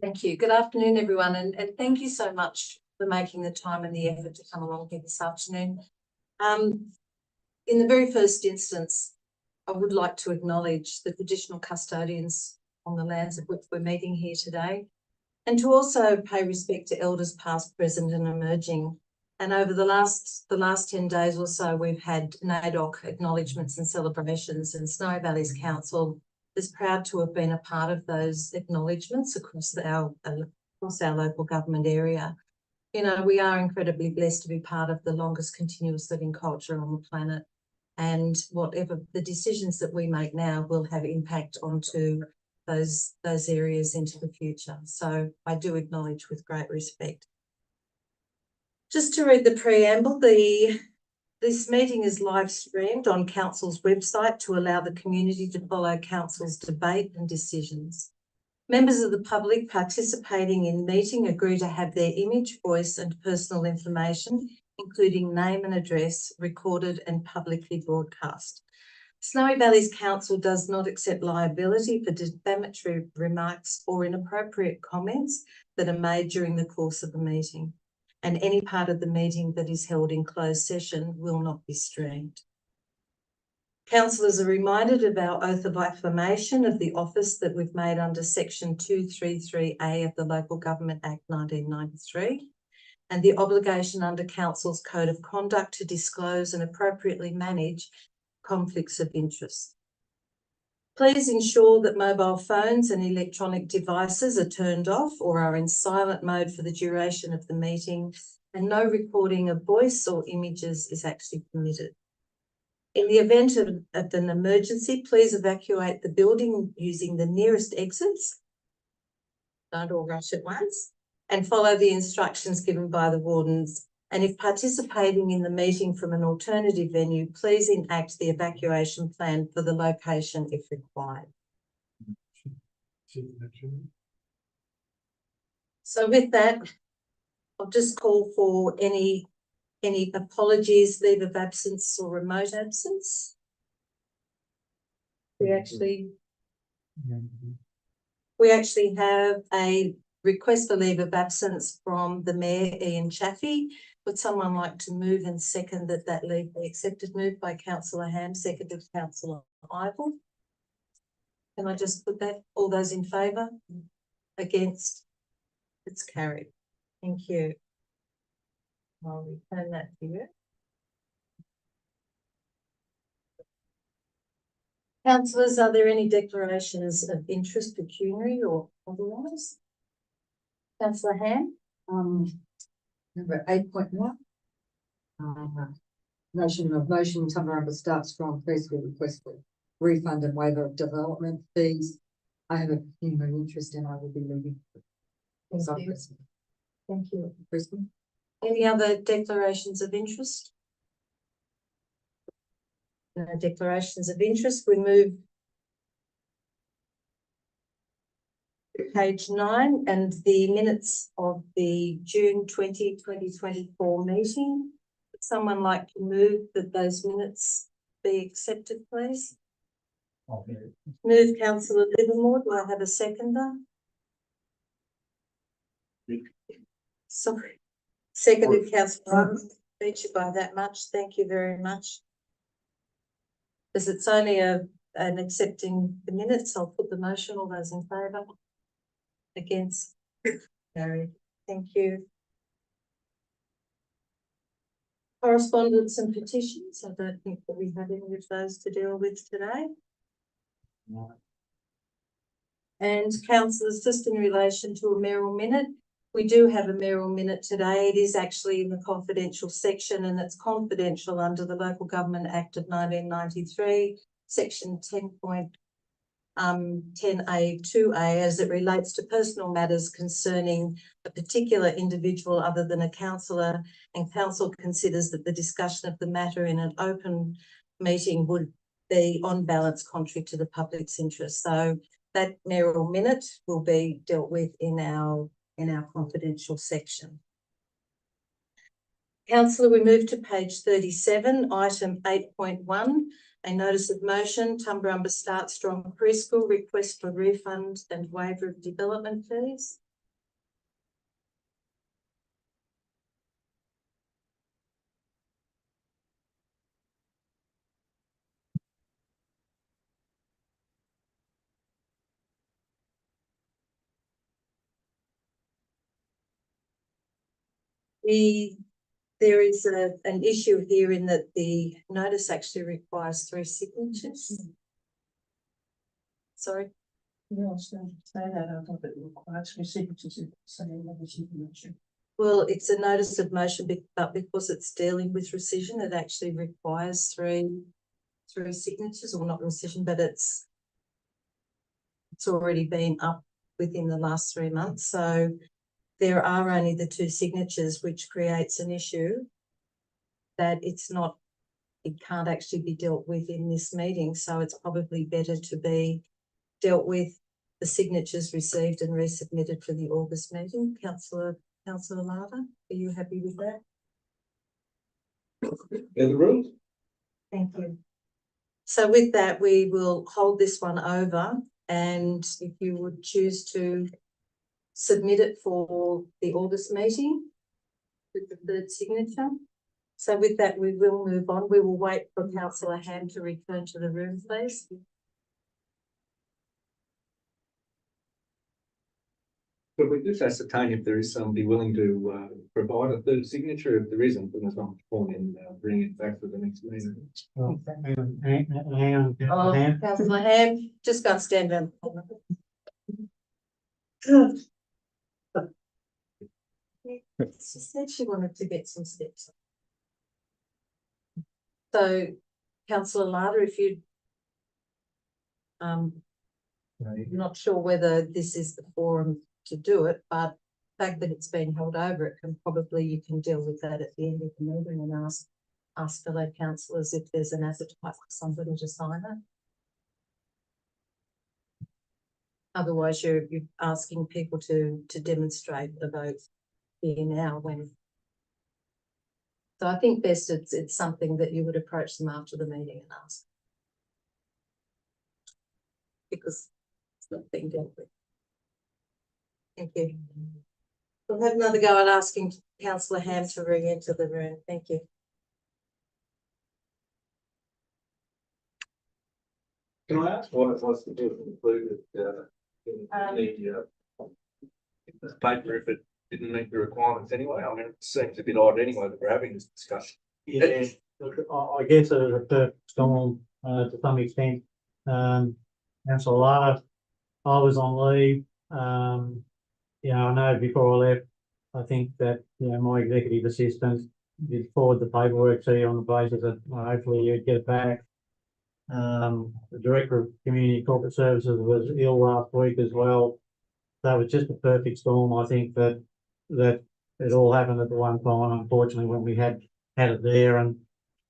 Thank you. Good afternoon, everyone, and thank you so much for making the time and the effort to come along here this afternoon. In the very first instance, I would like to acknowledge the traditional custodians on the lands of which we're meeting here today, and to also pay respect to elders past, present and emerging. And over the last 10 days or so, we've had NAIDOC acknowledgements and celebrations, and Snowy Valleys Council is proud to have been a part of those acknowledgements across our local government area. You know, we are incredibly blessed to be part of the longest continuous living culture on the planet, and whatever the decisions that we make now will have impact onto those areas into the future. So I do acknowledge with great respect. Just to read the preamble, this meeting is live streamed on Council's website to allow the community to follow Council's debate and decisions. Members of the public participating in the meeting agree to have their image, voice and personal information, including name and address, recorded and publicly broadcast. Snowy Valleys Council does not accept liability for defamatory remarks or inappropriate comments that are made during the course of the meeting, and any part of the meeting that is held in closed session will not be streamed. Councillors are reminded of our oath of affirmation of the office that we've made under section 233A of the Local Government Act 1993, and the obligation under Council's Code of Conduct to disclose and appropriately manage conflicts of interest. Please ensure that mobile phones and electronic devices are turned off or are in silent mode for the duration of the meeting, and no recording of voice or images is actually permitted. In the event of an emergency, please evacuate the building using the nearest exits. Don't all rush at once, and follow the instructions given by the wardens. And if participating in the meeting from an alternative venue, please enact the evacuation plan for the location if required. So with that, I'll just call for any apologies, leave of absence or remote absence. We actually have a request for leave of absence from the Mayor, Ian Chaffey. Would someone like to move and second that leave be accepted? Moved by Councillor Ham, seconded Councillor Ivor. Can I just put that? All those in favour? Against? It's carried. Thank you. I'll return that to you. Councillors, are there any declarations of interest, pecuniary or otherwise? Councillor Ham? Number 8.1. Motion Tumbarumba starts from preschool request for refund and waiver of development fees. I have a pecuniary interest and I will be leaving. Thank you. Brisbane. Any other declarations of interest? No declarations of interest. We move to page 9 and the minutes of the June 2024 meeting. Would someone like to move that those minutes be accepted, please? Move Councillor Livermore. Do I have a seconder? Sorry. Seconded Councillor. Beat you by that much. Thank you very much. As it's only an accepting the minutes, I'll put the motion. All those in favour? Against? Carried. Thank you. Correspondence and petitions. I don't think that we have any of those to deal with today. No. And councillors, just in relation to a mayoral minute, we do have a mayoral minute today. It is actually in the confidential section, and it's confidential under the Local Government Act of 1993, section 10A2A, as it relates to personal matters concerning a particular individual other than a councillor, and council considers that the discussion of the matter in an open meeting would be on balance contrary to the public's interest. So that mayoral minute will be dealt with in our confidential section. Councillor, we move to page 37, item 8.1, a notice of motion, Tumbarumba Start Strong Preschool, request for refund and waiver of development fees. There is an issue here in that the notice actually requires 3 signatures. Sorry, Yeah, I was going to say that, I thought it required 3 signatures, saying that was signature. well, it's a notice of motion, but because it's dealing with rescission, it actually requires three signatures, or not rescission, but it's already been up within the last 3 months, so there are only the 2 signatures, which creates an issue that it can't actually be dealt with in this meeting, so it's probably better to be dealt with the signatures received and resubmitted for the August meeting. Councillor Lava, are you happy with that? In the rules? Thank you. So with that, we will hold this one over, and if you would choose to submit it for the August meeting with the 3rd signature. So with that, we will move on. We will wait for Councillor Ham to return to the room, please. Could we just ascertain if there is somebody willing to provide a 3rd signature? If there isn't, then there's not much point in bringing it back to the next meeting. Hang on, Ham. Councillor Ham, just go and stand down. She said she wanted to get some steps. So, Councillor Lada, if you not sure whether this is the forum to do it, but the fact that it's been held over, you can deal with that at the end of the meeting and ask fellow councillors if there's an appetite for somebody to sign it. Otherwise, you're asking people to demonstrate the vote here now when. So I think best it's something that you would approach them after the meeting and ask. Because it's not being dealt with. Thank you. We'll have another go at asking Councillor Ham to re-enter the room. Thank you. Can I ask what it was that was included in the paper if it didn't meet the requirements anyway? I mean, it seems a bit odd anyway that we're having this discussion. Yeah, look, I guess it was a perfect storm to some extent. Councillor Lara, I was on leave. I know before I left, I think that, my executive assistant did forward the paperwork to you on the basis that hopefully you'd get it back. The Director of Community Corporate Services was ill last week as well. That was just a perfect storm. I think that it all happened at the one time, unfortunately, when we had it there. And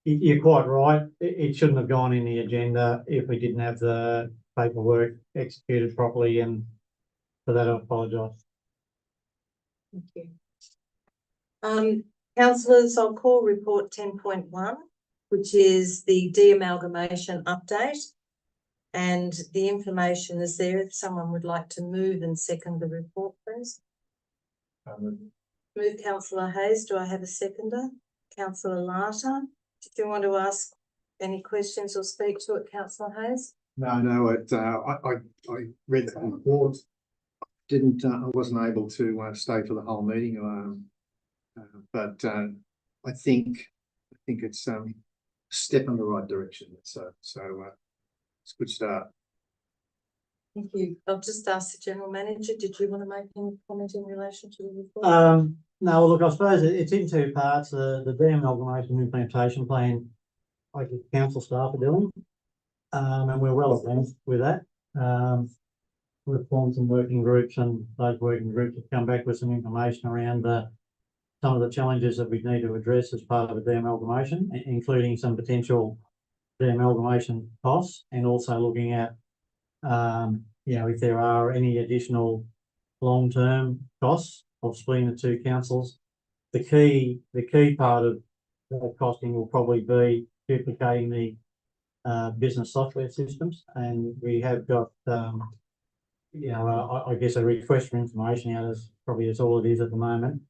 you're quite right. It shouldn't have gone in the agenda if we didn't have the paperwork executed properly. And for that, I apologise. Thank you. Councillors, I'll call report 10.1, which is the de-amalgamation update. And the information is there. If someone would like to move and second the report, please. Move Councillor Hayes. Do I have a seconder? Councillor Lata. Did you want to ask any questions or speak to it, Councillor Hayes? No, I read the report. I wasn't able to stay for the whole meeting, but I think it's a step in the right direction. So it's a good start. Thank you. I'll just ask the General Manager, did you want to make any comment in relation to the report? No, look, I suppose it's in 2 parts. The de-amalgamation implementation plan, I think council staff are doing, and we're well advanced with that. We've formed some working groups, and those working groups have come back with some information around some of the challenges that we need to address as part of the de-amalgamation, including some potential de-amalgamation costs, and also looking at if there are any additional long-term costs of splitting the 2 councils. The key part of the costing will probably be duplicating the business software systems, and we have got I guess a request for information out as probably as all it is at the moment,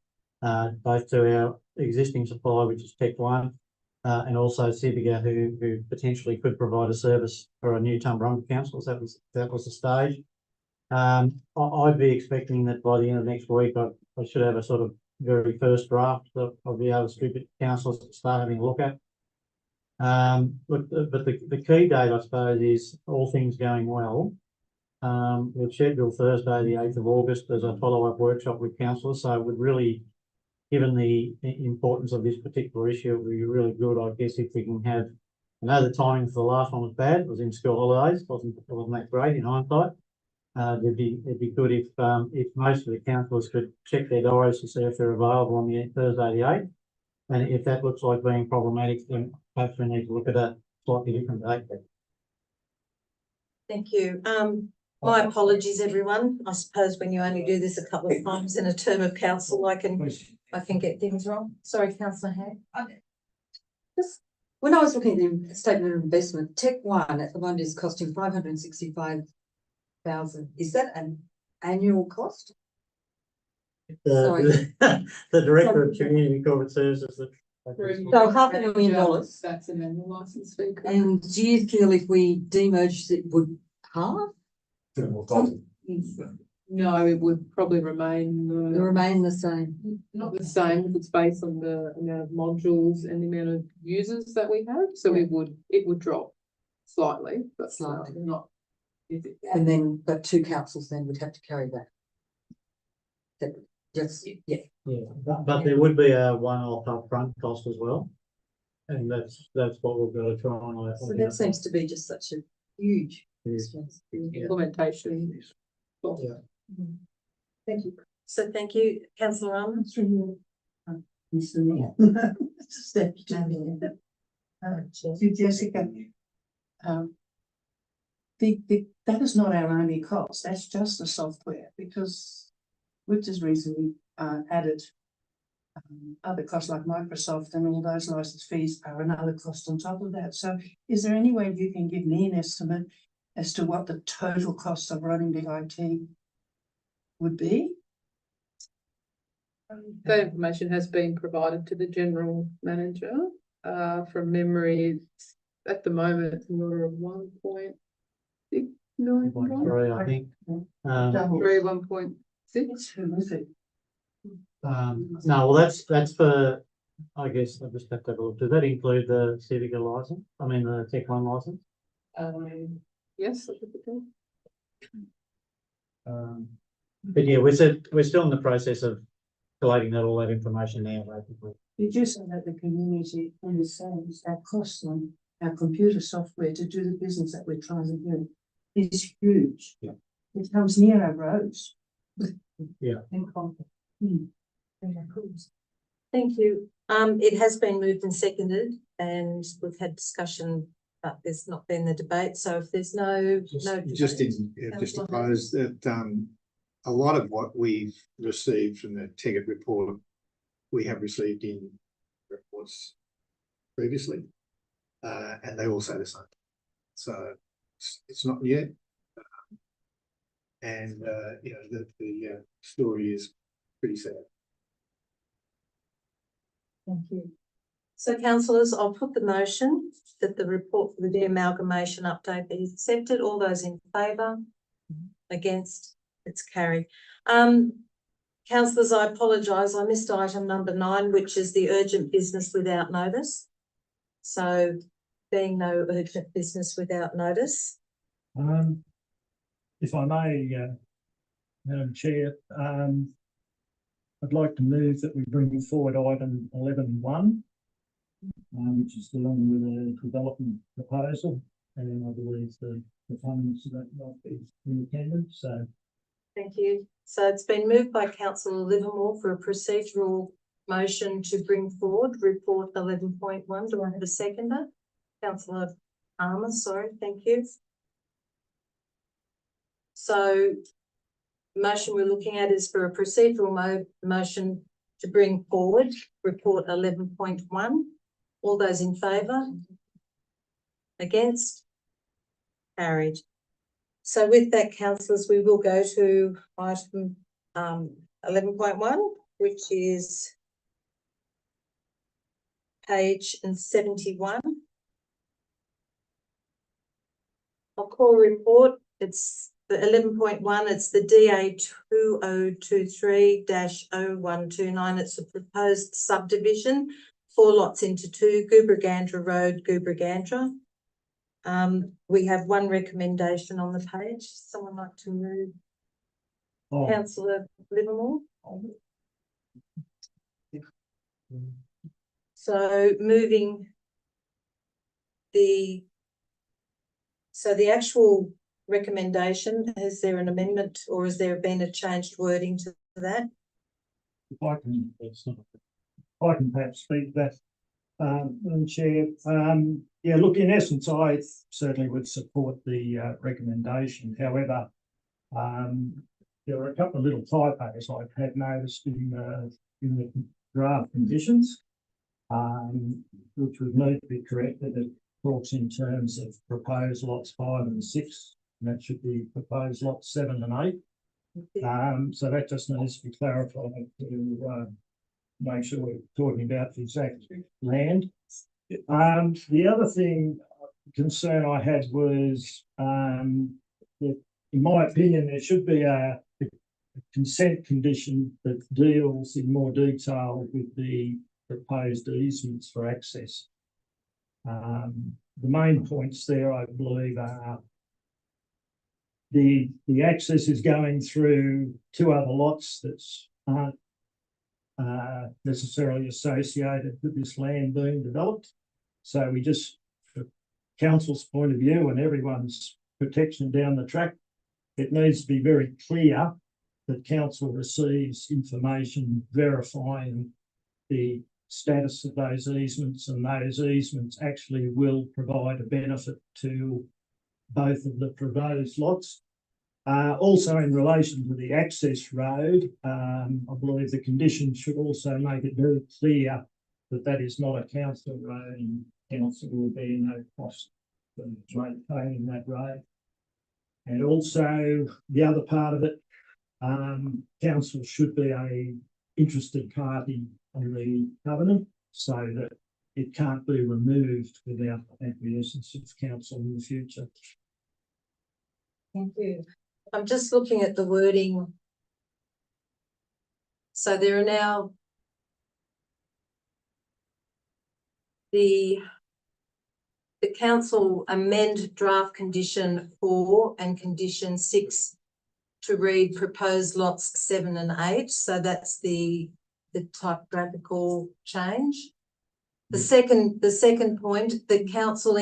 both to our existing supplier, which is Tech One, and also Civica, who potentially could provide a service for our new Tumbarumba councils. That was the stage. I'd be expecting that by the end of next week, I should have a sort of very first draft that I'll be able to distribute to councils to start having a look at. But the key date, I suppose, is all things going well. We've scheduled Thursday, the 8th of August, as a follow-up workshop with councillors, so it would really, given the importance of this particular issue, it would be really good, I guess, if we can have, I know the timing for the last one was bad, it was in school holidays, wasn't that great in hindsight. It'd be good if most of the councillors could check their diaries to see if they're available on the Thursday, the 8th. And if that looks like being problematic, then perhaps we need to look at a slightly different date. Thank you. My apologies, everyone. I suppose when you only do this a couple of times in a term of council, I can get things wrong. Sorry, councillor Hay. Just when I was looking at the statement of investment, Tech One at the moment is costing 565,000. Is that an annual cost? Sorry. The Director of Community Corporate Services. So $500,000. That's an annual license fee. And do you feel if we demerged it would halve? No, it would probably remain Remain the same? not the same if it's based on the amount of modules and the amount of users that we have. So Yeah. it would drop slightly, but Slightly. not. And then, but two councils then would have to carry that. Yes, yeah. Yeah, but there would be a one-off upfront cost as well. And that's what we've got to try and. So that seems to be just such a huge Yes. expense. Implementation. Yeah. Thank you. So thank you, councillor Arnold. To Jessica. That is not our only cost, that's just the software, because with this reason we added other costs like Microsoft and all those license fees are another cost on top of that. So is there any way you can give me an estimate as to what the total cost of running the IT would be? That information has been provided to the general manager. From memory, it's at the moment it's in the order of 1.6 million. 1.3, I think. 1.6. Who is it? No, well, that's for, I guess I just have to have a look. Does that include the Civica license? I mean, the Tech One license? Yes. I think it does. But yeah, we're still in the process of collating all that information now, basically. Did you say that the community understands our cost on our computer software to do the business that we're trying to do is huge. Yeah. It comes near our roads. Yeah. Thank you. It has been moved and seconded and we've had discussion, but there's not been the debate. So if there's no Just debate, to close that, a lot of what we've received from the Teggett report, we have received in reports previously, and they all say the same. So it's not new. And you know, the story is pretty sad. Thank you. So councillors, I'll put the motion that the report for the de-amalgamation update be accepted. All those in favour? Against? It's carried. Councillors, I apologise. I missed item number 9, which is the urgent business without notice. So being no urgent business without notice. If I may, Madam Chair, I'd like to move that we bring forward item 11.1, which is along with a development proposal, and I believe the proponents of that might be in attendance. So, Thank you. So it's been moved by councillor Livermore for a procedural motion to bring forward report 11.1. Do I have a seconder? Councillor Armour, sorry, thank you. So the motion we're looking at is for a procedural motion to bring forward report 11.1. All those in favour? Against? Carried. So with that, councillors, we will go to item 11.1, which is page 71. I'll call report. It's for 11.1, it's the DA 2023-0129. It's a proposed subdivision, 4 lots into 2, Goobragandra Road, Goobragandra. We have one recommendation on the page. Someone like to move? Oh, Councillor Livermore. So moving the actual recommendation, is there an amendment or has there been a changed wording to that? if I can, I can perhaps speak to that, Madam Chair. Yeah, look, in essence, I certainly would support the recommendation. However, there are a couple of little typos I had noticed in the draft conditions, which would need to be corrected. It talks in terms of proposed lots 5 and 6, and that should be proposed lots 7 and 8. So that just needs to be clarified to make sure we're talking about the exact land. The other concern I had was that, in my opinion, there should be a consent condition that deals in more detail with the proposed easements for access. The main points there, I believe, are the access is going through 2 other lots that aren't necessarily associated with this land being developed. So we just, from council's point of view and everyone's protection down the track, it needs to be very clear that council receives information verifying the status of those easements, and those easements actually will provide a benefit to both of the proposed lots. Also, in relation to the access road, I believe the condition should also make it very clear that that is not a council road, and council will be no cost for maintaining that road. And also, the other part of it, council should be a interested party on the covenant, so that it can't be removed without acquiescence of council in the future. Thank you. I'm just looking at the wording. So there are now the council amend draft condition 4 and condition 6 to read proposed lots 7 and 8. So that's the typographical change. The second point, the council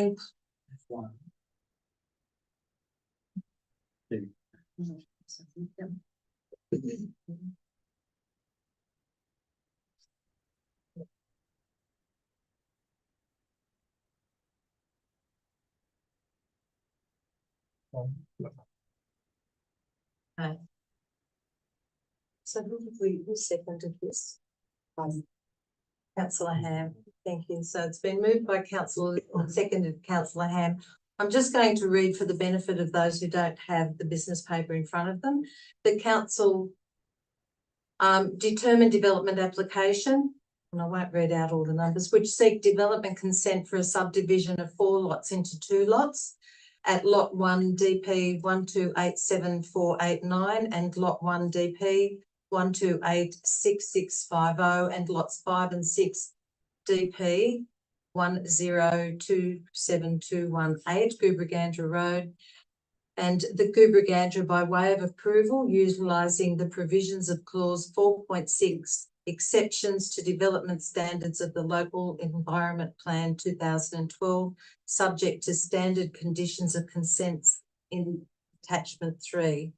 So who seconded this? Councillor Ham, thank you. So it's been moved by Councillor, or seconded Councillor Ham. I'm just going to read for the benefit of those who don't have the business paper in front of them. The council determined development application, and I won't read out all the numbers, which seek development consent for a subdivision of 4 lots into 2 lots at lot 1 DP 1287489 and lot 1 DP 1286650 and lots 5 and 6 DP 1027218 Goobragandra Road, and the Goobragandra by way of approval utilising the provisions of clause 4.6 exceptions to development standards of the Local Environment Plan 2012, subject to standard conditions of consent in attachment 3.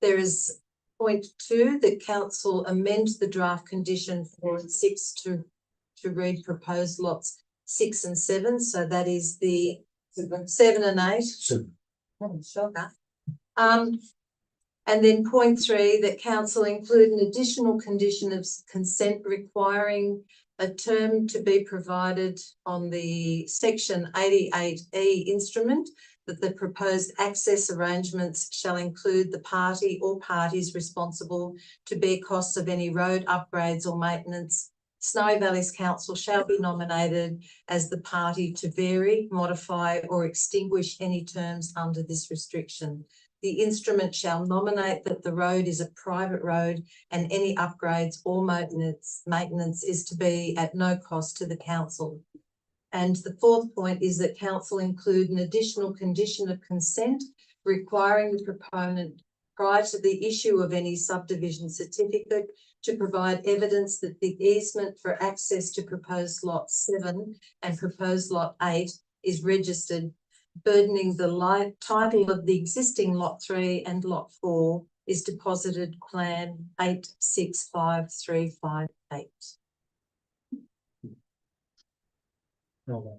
There is point 2 that council amends the draft condition 4 and 6 to read proposed lots 6 and 7. So that is the 7 and 8. Shocker. And then point 3, that council include an additional condition of consent requiring a term to be provided on the section 88E instrument that the proposed access arrangements shall include the party or parties responsible to bear costs of any road upgrades or maintenance. Snowy Valleys Council shall be nominated as the party to vary, modify or extinguish any terms under this restriction. the instrument shall nominate that the road is a private road and any upgrades or maintenance is to be at no cost to the council. And the fourth point is that council include an additional condition of consent requiring the proponent prior to the issue of any subdivision certificate to provide evidence that the easement for access to proposed lot 7 and proposed lot 8 is registered, burdening the title of the existing lot 3 and lot 4 is deposited plan 865358.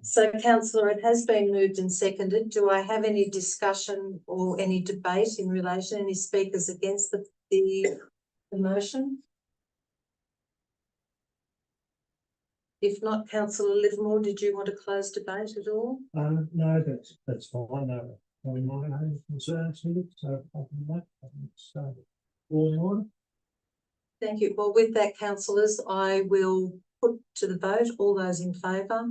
So councillor, it has been moved and seconded. Do I have any discussion or any debate in relation, any speakers against the motion? If not, councillor Livermore, did you want to close debate at all? No, that's fine. No, my own concerns with it, so other than that, I think it's all in order. Thank you. Well, with that, councillors, I will put to the vote all those in favour.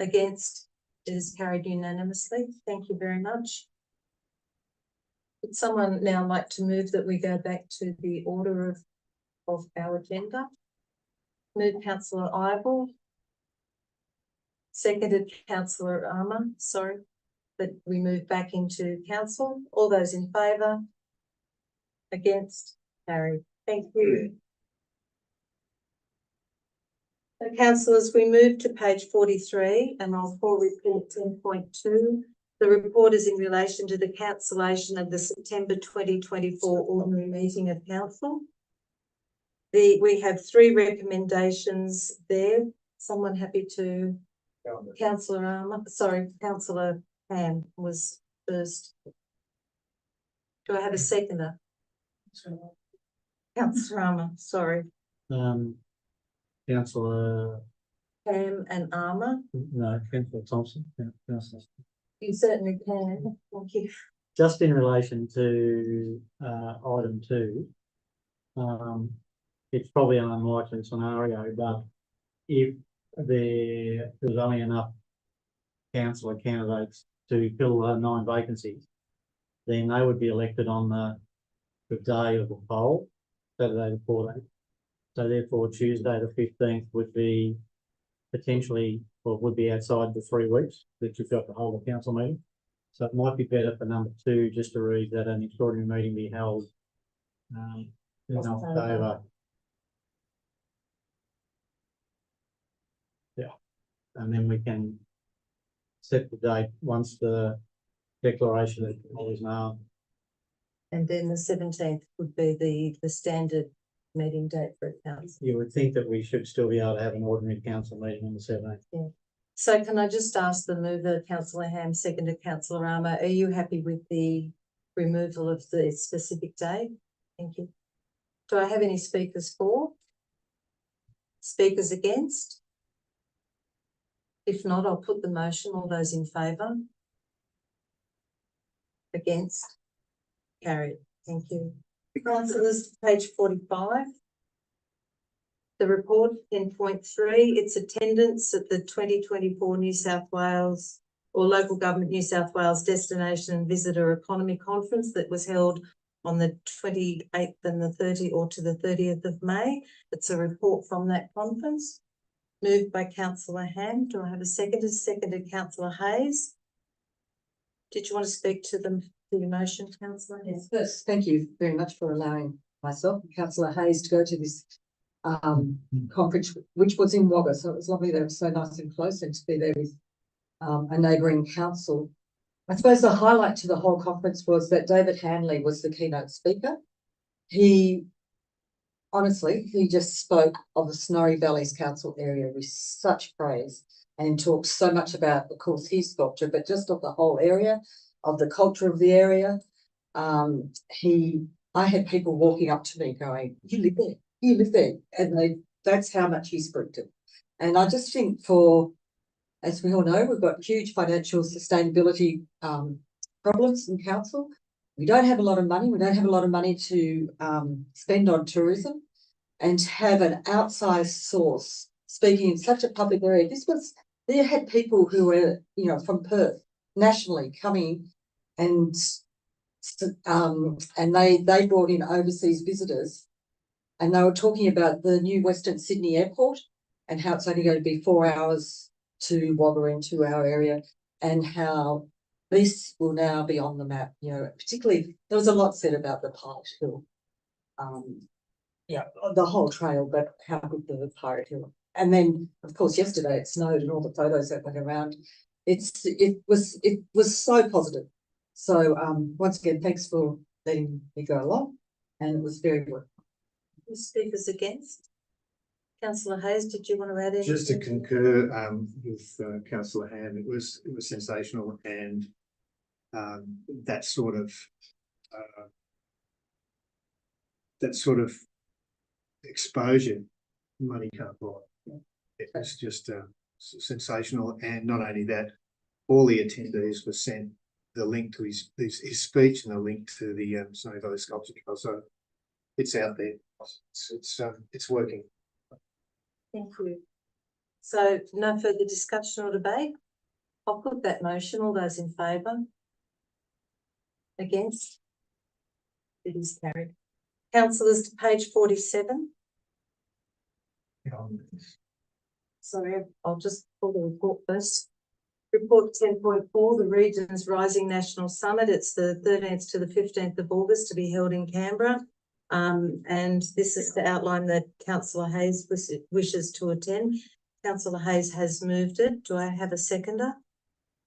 Against, it is carried unanimously. Thank you very much. Would someone now like to move that we go back to the order of our agenda? Move councillor Ivor. Seconded councillor Armour, sorry, that we move back into council. All those in favour? Against, carried. Thank you. So councillors, we move to page 43 and I'll call report 10.2. The report is in relation to the cancellation of the September 2024 ordinary meeting of council. We have 3 recommendations there. Someone happy to? Councillor Armour, sorry, councillor Ham was first. Do I have a seconder? Councillor Armour, sorry. Councillor, Ham and Armour. no, Councillor Thompson. Yeah, Councillor. You certainly can. Thank you. Just in relation to item 2, it's probably an unlikely scenario, but if there was only enough councillor candidates to fill 9 vacancies, then they would be elected on the day of the poll, Saturday the 14th. So therefore Tuesday the 15th would be potentially, or would be outside the 3 weeks that you've got to hold a council meeting. So it might be better for number 2 just to read that an extraordinary meeting be held in October. Yeah, and then we can set the date once the declaration of all is known. And then the 17th would be the standard meeting date for a council. You would think that we should still be able to have an ordinary council meeting on the 17th. So can I just ask the mover, councillor Ham, seconded councillor Armour, are you happy with the removal of the specific date? Thank you. Do I have any speakers for? Speakers against? If not, I'll put the motion. All those in favour? Against? Carried. Thank you. Councillors, page 45. The report 10.3, its attendance at the 2024 New South Wales or Local Government New South Wales Destination and Visitor Economy Conference that was held on the 28th and the 30th or to the 30th of May. It's a report from that conference. Moved by councillor Ham. Do I have a seconder? Seconded councillor Hayes. Did you want to speak to the motion, councillor? Yes, first, thank you very much for allowing myself and councillor Hayes to go to this conference, which was in Wagga. So it was lovely. They were so nice and close, and to be there with a neighbouring council. I suppose the highlight to the whole conference was that David Hanley was the keynote speaker. He just spoke of the Snorri Valleys Council area with such praise and talked so much about, of course, his sculpture, but just of the whole area, of the culture of the area. I had people walking up to me going, "You live there, you live there," and that's how much he spoke to. And I just think as we all know, we've got huge financial sustainability problems in council. We don't have a lot of money. We don't have a lot of money to spend on tourism, and to have an outsized source speaking in such a public area. They had people who were, from Perth nationally coming And they brought in overseas visitors. And they were talking about the new Western Sydney Airport and how it's only going to be 4 hours to Wagga into our area, and how this will now be on the map, you know, particularly there was a lot said about the Pirate Hill. Yeah, the whole trail, but how good the Pirate Hill. And then, of course, yesterday it snowed and all the photos that went around. It was so positive. So once again, thanks for letting me go along, and it was very good. Speakers against? Councillor Hayes, did you want to add anything? Just to concur with councillor Ham, it was sensational, and that sort of exposure money can't buy. It was just sensational, and not only that, all the attendees were sent the link to his speech and the link to the Snowy Valley Sculpture Trail. So it's out there. It's working. Thank you. So no further discussion or debate? I'll put that motion. All those in favour? Against? It is carried. Councillors, to page 47. Sorry, I'll just pull the report first. Report 10.4, the Region's Rising National Summit. It's the 13th to the 15th of August to be held in Canberra. And this is to outline that Councillor Hayes wishes to attend. Councillor Hayes has moved it. Do I have a seconder?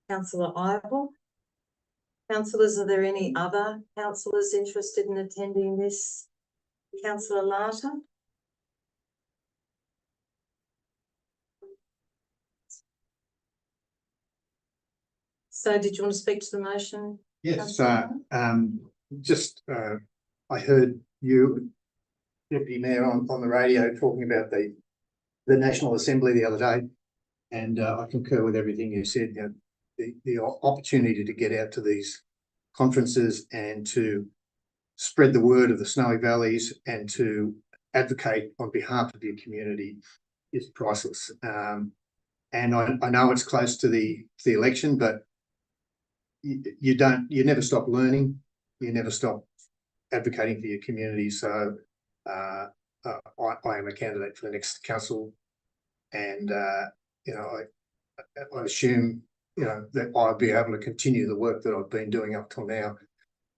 Councillor Ivell. Councillors, are there any other councillors interested in attending this? Councillor Larter? So did you want to speak to the motion? Yes, I heard you, Deputy Mayor, on the radio talking about the National Assembly the other day, and I concur with everything you said. You know, the opportunity to get out to these conferences and to spread the word of the Snowy Valleys and to advocate on behalf of your community is priceless. And I know it's close to the election, but you never stop learning, you never stop advocating for your community. So I am a candidate for the next council, and you know, I assume, you know, that I'll be able to continue the work that I've been doing up till now,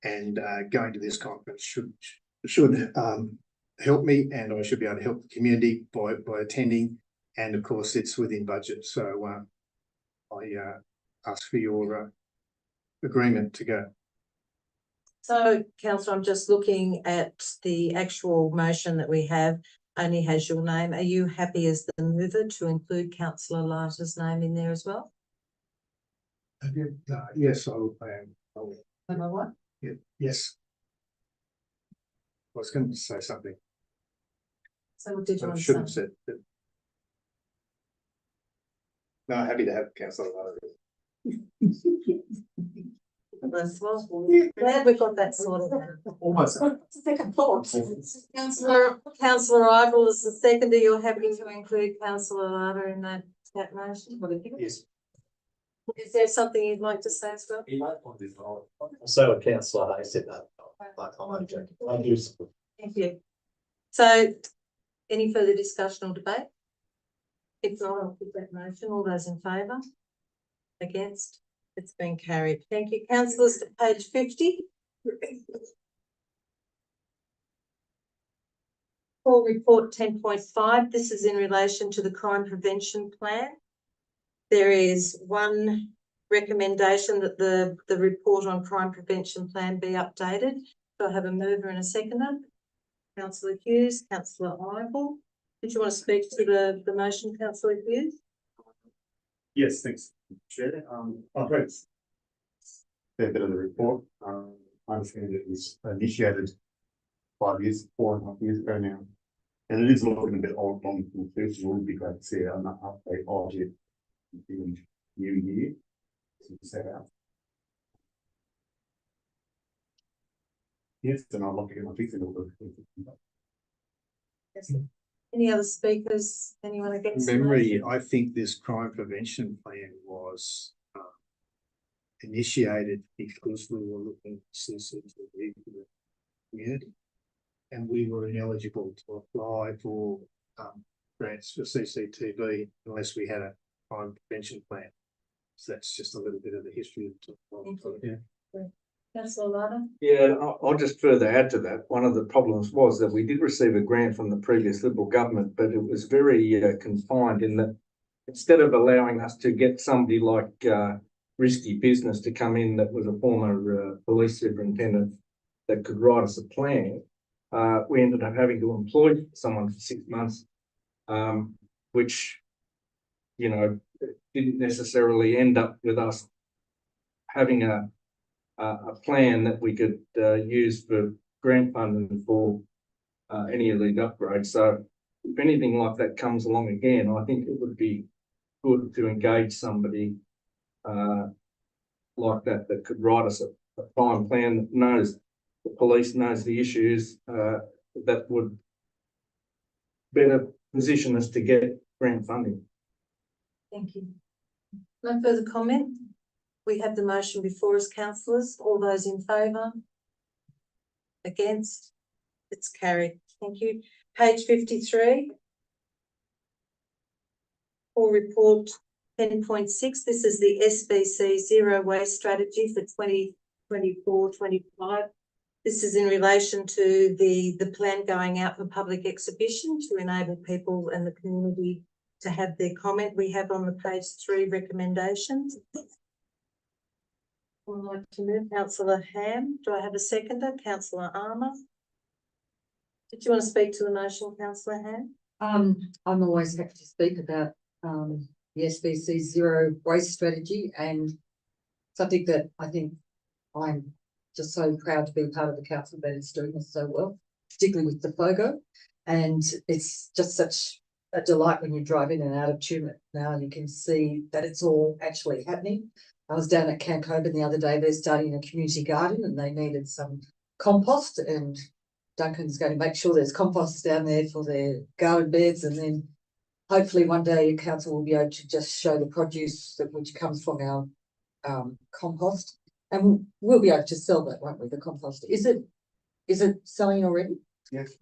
and going to this conference should help me, and I should be able to help the community by attending. And of course, it's within budget, so I ask for your agreement to go. So, Councillor, I'm just looking at the actual motion that we have, only has your name. Are you happy as the mover to include Councillor Larter's name in there as well? Yes, I am. Am I right? Yeah, yes. I was going to say something. So what did you I want should to have say? said that. No, happy to have Councillor Larter. Glad we got that sorted out. Almost. Second thought. Councillor Ivell is the seconder. You're happy to include Councillor Larter in that motion? Yes. Is there something you'd like to say as well? So councillor Hayes said that. I do support. Thank you. So, any further discussion or debate? If not, I'll put that motion. All those in favour? Against? It's been carried. Thank you. Councillors, to page 50. Full report 10.5. This is in relation to the crime prevention plan. There is one recommendation that the report on crime prevention plan be updated. Do I have a mover and a seconder? Councillor Hughes, Councillor Ivell. Did you want to speak to the motion, Councillor Hughes? Yes, thanks, Chair. I've read a fair bit of the report. I understand it was initiated 4.5 years ago now. And it is looking a bit old long from the first. It would be great to see an update of it in the new year. Set out. Yes, and I'd like to get my teeth in all the. Any other speakers? Anyone against? the Memory, motion? I think this crime prevention plan was initiated because we were looking at CCTV for the community. And we were ineligible to apply for grants for CCTV unless we had a crime prevention plan. So that's just a little bit of the history of Thank you. yeah. Councillor Lada? Yeah, I'll just further add to that. One of the problems was that we did receive a grant from the previous Liberal government, but it was very confined in that instead of allowing us to get somebody like Risky Business to come in that was a former police superintendent that could write us a plan, we ended up having to employ someone for 6 months, which, you know, didn't necessarily end up with us having a plan that we could use for grant funding for any of these upgrades. So if anything like that comes along again, I think it would be good to engage somebody like that could write us a fine plan that knows the police, knows the issues, that would better position us to get grant funding. Thank you. No further comment? We have the motion before us, councillors. All those in favour? Against? It's carried. Thank you. Page 53. Full report 10.6. This is the SBC Zero Waste Strategy for 2024-25. This is in relation to the plan going out for public exhibition to enable people and the community to have their comment. We have on the page 3 recommendations. I'd like to move Councillor Ham. Do I have a seconder? Councillor Armour. Did you want to speak to the motion, Councillor Ham? I'm always happy to speak about the SBC Zero Waste Strategy, and something that I think I'm just so proud to be part of the council that is doing this so well, particularly with the FOGO. And it's just such a delight when you drive in and out of Tumut now and you can see that it's all actually happening. I was down at Camp Coburn the other day. They're starting a community garden and they needed some compost, and Duncan's going to make sure there's compost down there for their garden beds, and then hopefully one day council will be able to just show the produce which comes from our compost, and we'll be able to sell that, won't we? The compost. Is it selling already? Yes,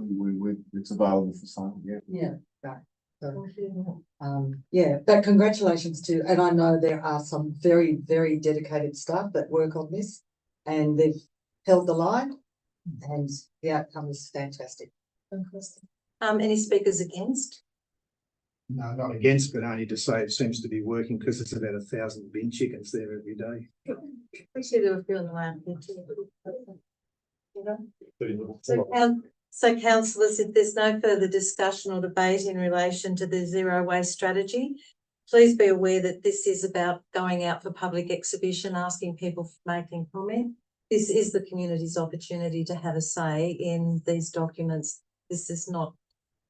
it's available for sale, yeah. Yeah, right. So, yeah, but congratulations to, and I know there are some very, very dedicated staff that work on this, and they've held the line, and the outcome is fantastic. Any speakers against? No, not against, but only to say it seems to be working because it's about 1,000 bin chickens there every day. Actually, there were a few in the land here too. So councillors, if there's no further discussion or debate in relation to the zero waste strategy, please be aware that this is about going out for public exhibition, asking people for making comment. This is the community's opportunity to have a say in these documents. This is not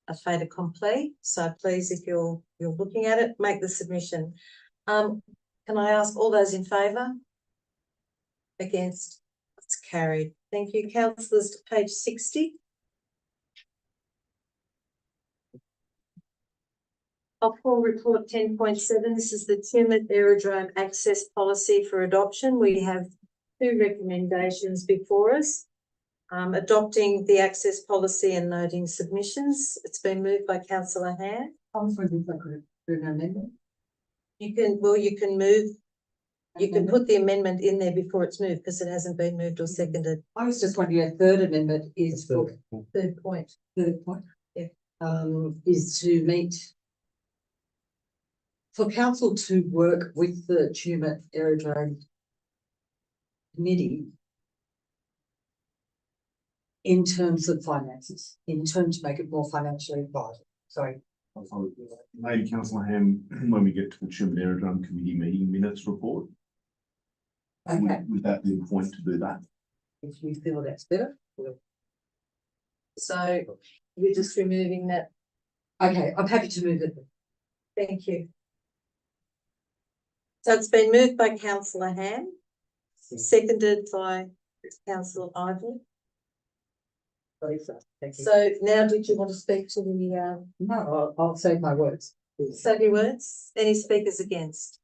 a fait accompli. So please, if you're looking at it, make the submission. Can I ask all those in favour? Against? It's carried. Thank you. Councillors, to page 60. I'll call report 10.7. This is the Tumut Aerodrome Access Policy for adoption. We have 2 recommendations before us. Adopting the access policy and noting submissions. It's been moved by Councillor Ham. I'm for the amendment. You can move, you can put the amendment in there before it's moved because it hasn't been moved or seconded. I was just wondering, a third amendment is for Third point. yeah, is to meet for council to work with the Tumut Aerodrome Committee in terms of finances, in terms to make it more financially viable. Sorry. Maybe Councillor Ham, when we get to the Tumut Aerodrome Committee meeting minutes report. Okay. Would that be the point to do that? If you feel that's better. So you're just removing that. Okay, I'm happy to move it. Thank you. So it's been moved by Councillor Ham, seconded by Councillor Ivor. Thank you. So now did you want to speak to the, No, I'll save my words. say your words? Any speakers against?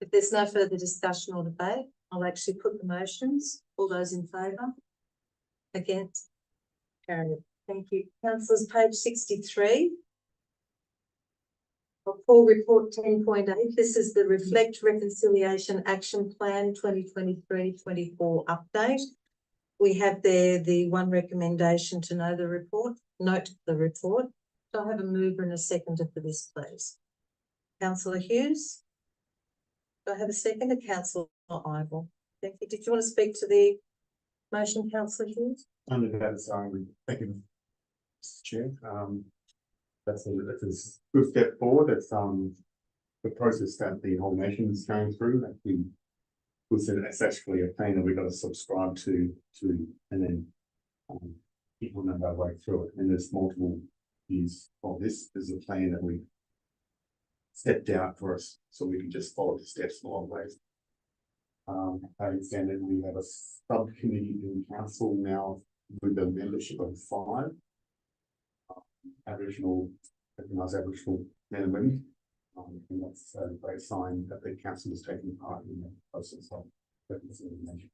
If there's no further discussion or debate, I'll actually put the motions. All those in favour? Against? Carried. Thank you. Councillors, page 63. Full report 10.8. This is the Reflect Reconciliation Action Plan 2023-24 update. We have there the one recommendation to note the report. Do I have a mover and a seconder for this, please? Councillor Hughes? Do I have a seconder? Councillor Ivor? Thank you. Did you want to speak to the motion, Councillor Hughes? Under that, thank you, Mr. Chair. That's a good step forward. It's the process that the whole nation is going through. That it's actually a plan that we've got to subscribe to, and then implement our way through it. And there's multiple views of this. There's a plan that we stepped out for us, so we can just follow the steps along the way. I understand that we have a subcommittee in council now with a membership of 5 recognised Aboriginal men and women. And that's a great sign that the council is taking part in the process of reconciliation.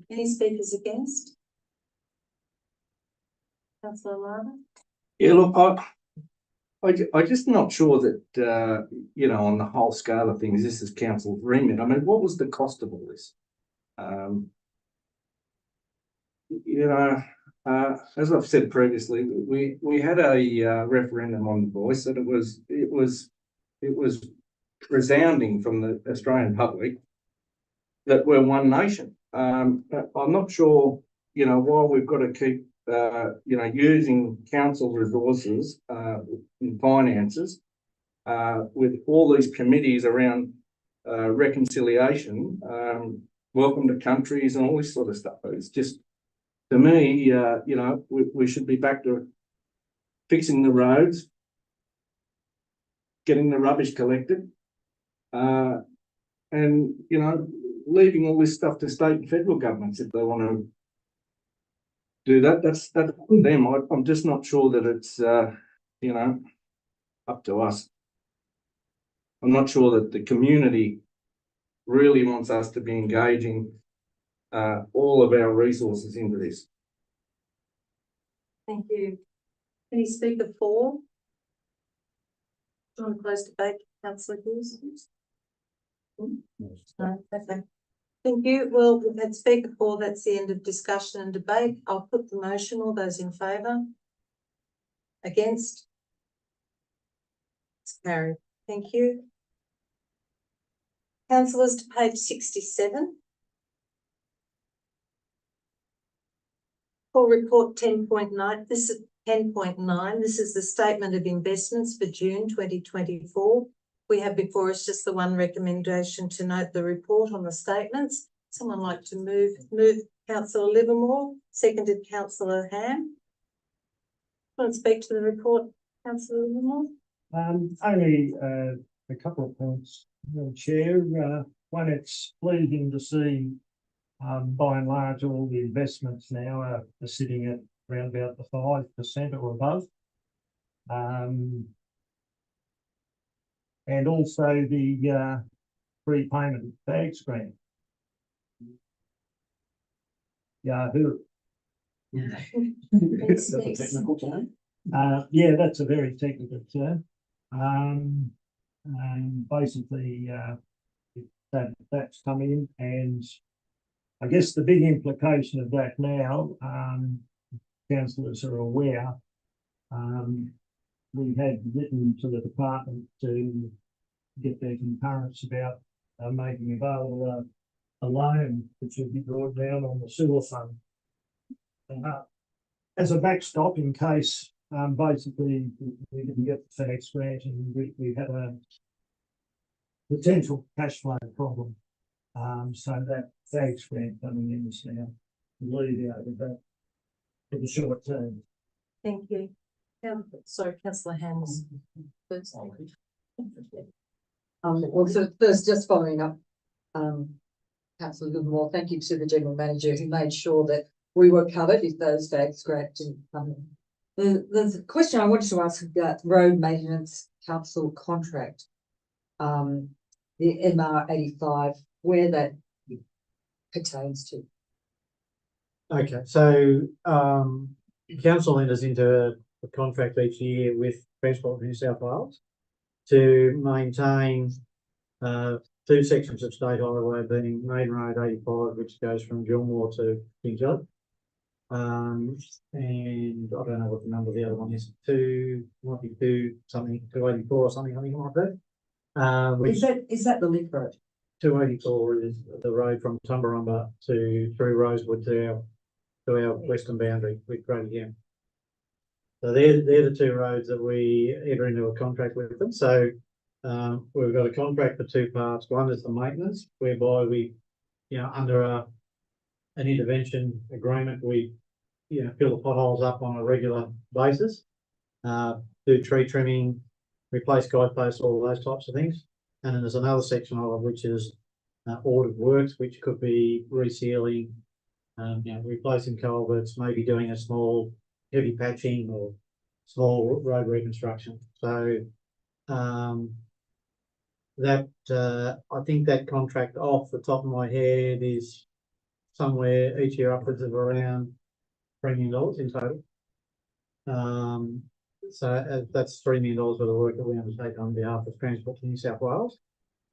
Any speakers against? Councillor Lara? Yeah, look, I'm just not sure that, you know, on the whole scale of things, this is council's remit. I mean, what was the cost of all this? You know, as I've said previously, we had a referendum on the voice, and it was resounding from the Australian public that we're one nation. I'm not sure, you know, why we've got to keep you know, using council resources in finances with all these committees around reconciliation, welcome to countries and all this sort of stuff. It's just, to me, you know, we should be back to fixing the roads, getting the rubbish collected, and, you know, leaving all this stuff to state and federal governments if they want to do that. That's them. I'm just not sure that it's you know, up to us. I'm not sure that the community really wants us to be engaging all of our resources into this. Thank you. Any speaker for? Do you want to close debate, Councillor Hughes? No, okay. Thank you. Well, we've had speaker for. That's the end of discussion and debate. I'll put the motion. All those in favour? Against? It's carried. Thank you. Councillors, to page 67. Full report 10.9. This is 10.9. This is the statement of investments for June 2024. We have before us just the one recommendation to note the report on the statements. Someone like to move Councillor Livermore, seconded Councillor Ham. Want to speak to the report, Councillor Livermore? Only a couple of points, Chair. One, it's pleasing to see by and large all the investments now are sitting at around about the 5% or above. And also the prepayment bags grant. Yahoo. That's a technical term. Yeah, that's a very technical term. Basically, that's come in, and I guess the big implication of that now, councillors are aware, we had written to the department to get their concurrence about making available a loan which would be brought down on the sewer fund as a backstop in case basically we didn't get the FedEx grant and we had a potential cash flow problem. So that FedEx grant coming in is now lead out of that for the short term. Thank you. Sorry, Councillor Hams. First. Well, so first, just following up, Councillor Livermore, thank you to the General Manager who made sure that we were covered if those bags grant didn't come in. There's a question I wanted to ask about road maintenance council contract. the MR85, where that pertains to. Okay, so, council enters into a contract each year with Transport New South Wales to maintain, two sections of state highway, being Main Road 85, which goes from Gilmore to Kingsland. And I don't know what the number of the other one is, might be 284 or something, I think it might be. Which Is that the link road? 284 is the road from Tumbarumba through Rosewood to our western boundary with Grady. So they're the two roads that we enter into a contract with them. So we've got a contract for two parts. One is the maintenance, whereby we, under an intervention agreement, we, fill the potholes up on a regular basis, do tree trimming, replace guideposts, all those types of things. And then there's another section of it which is ordered works, which could be resealing, replacing culverts, maybe doing a small heavy patching or small road reconstruction. So I think that contract off the top of my head is somewhere each year upwards of around $3 million in total. So that's $3 million worth of work that we undertake on behalf of Transport New South Wales.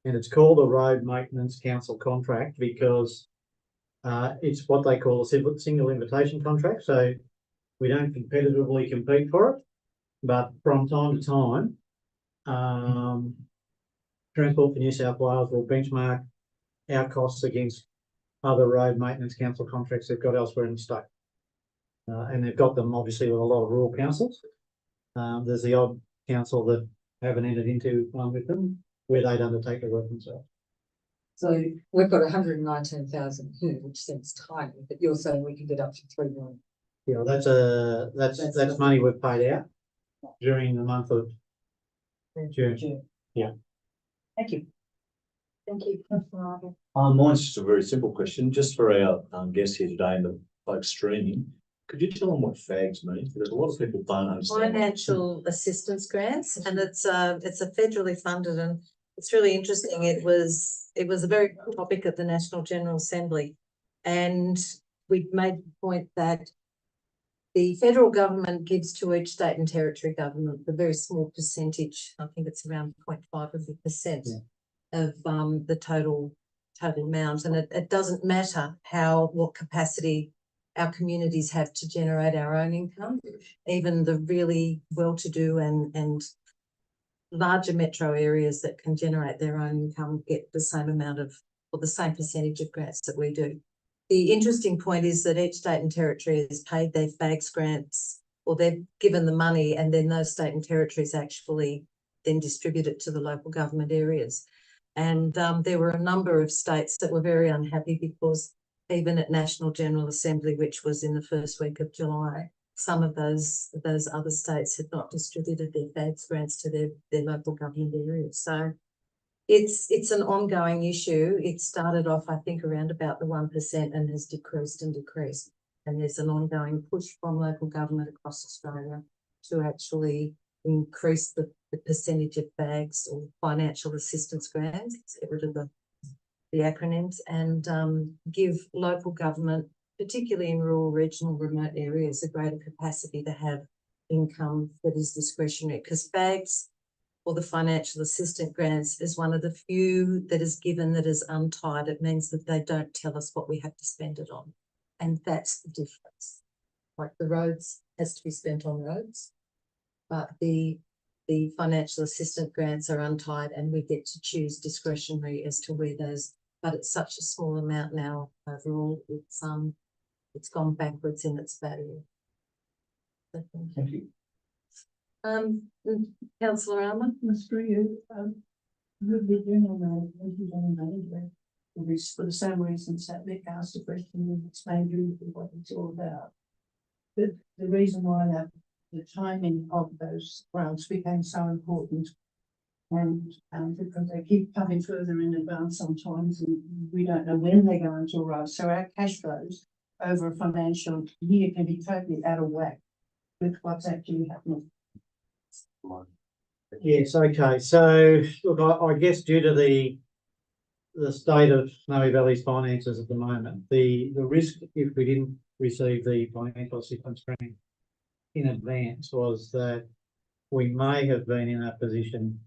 And it's called a Road Maintenance Council contract because it's what they call a single invitation contract. So we don't competitively compete for it, but from time to time, Transport for New South Wales will benchmark our costs against other road maintenance council contracts they've got elsewhere in the state. And they've got them obviously with a lot of rural councils. There's the odd council that haven't entered into one with them where they'd undertake the work themselves. So we've got 119,000 here, which seems tiny, but you're saying we can get up to 3 million. Yeah, that's money we've paid out during the month of June. Yeah. Thank you. Thank you. Mine's just a very simple question, just for our guests here today and the folks streaming. Could you tell them what FAGs means? Because a lot of people don't understand. Financial assistance grants, and it's a federally funded, and it's really interesting. It was a very good topic at the National General Assembly, and we made the point that the federal government gives to each state and territory government a very small percentage. I think it's around 0.5% of the total amount, and it doesn't matter what capacity our communities have to generate our own income. Even the really well-to-do and larger metro areas that can generate their own income get the same amount of, or the same percentage of grants that we do. The interesting point is that each state and territory has paid their FAGs grants, or they've given the money, and then those state and territories actually then distribute it to the local government areas. And there were a number of states that were very unhappy because even at National General Assembly, which was in the first week of July, some of those other states had not distributed their FAGs grants to their local government areas. So it's an ongoing issue. It started off, I think, around about the 1% and has decreased and decreased. And there's an ongoing push from local government across Australia to actually increase the percentage of FAGs or financial assistance grants, let's get rid of the acronyms, and give local government, particularly in rural, regional, remote areas, a greater capacity to have income that is discretionary, because FAGs, or the financial assistance grants, is one of the few that is given that is untied. It means that they don't tell us what we have to spend it on, and that's the difference. Like the roads has to be spent on roads, but the financial assistance grants are untied, and we get to choose discretionary as to where those. But it's such a small amount now overall. It's gone backwards in its value. So Thank you. Councillor Almond. Through you, the general manager, for the same reasons that Nick asked a question and explained to you what it's all about. But the reason why the timing of those grants became so important, and because they keep coming further in advance sometimes, and we don't know when they're going to arrive. So our cash flows over a financial year can be totally out of whack with what's actually happening. Yes, okay, so look, I guess due to the state of Snowy Valley's finances at the moment, the risk if we didn't receive the financial assistance grant in advance was that we may have been in that position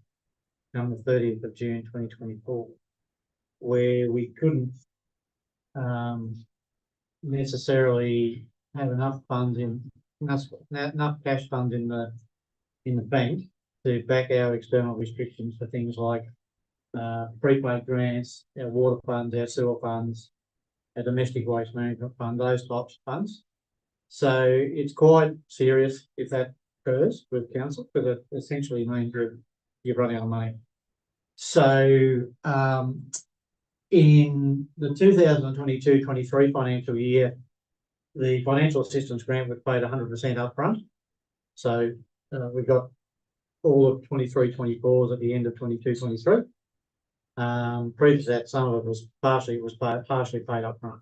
on the 30th of June 2024, where we couldn't necessarily have enough funds enough cash funds in the bank to back our external restrictions for things like prepaid grants, our water funds, our sewer funds, our domestic waste management fund, those types of funds. So it's quite serious if that occurs with council, because it essentially means you're running out of money. So in the 2022-23 financial year, the financial assistance grant was paid 100% upfront. So we got all of 23-24s at the end of 22-23. Previous to that, some of it was partially paid upfront.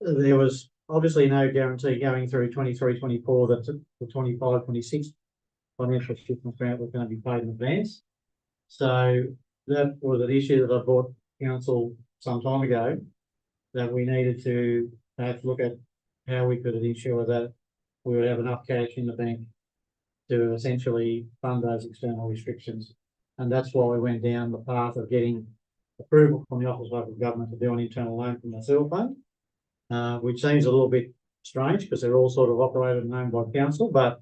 There was obviously no guarantee going through 23-24 that the 25-26 financial assistance grant was going to be paid in advance. So that was an issue that I brought council some time ago, that we needed to perhaps look at how we could ensure that we would have enough cash in the bank to essentially fund those external restrictions. And that's why we went down the path of getting approval from the Office of Local Government to do an internal loan from the sewer fund, which seems a little bit strange because they're all sort of operated and owned by council, but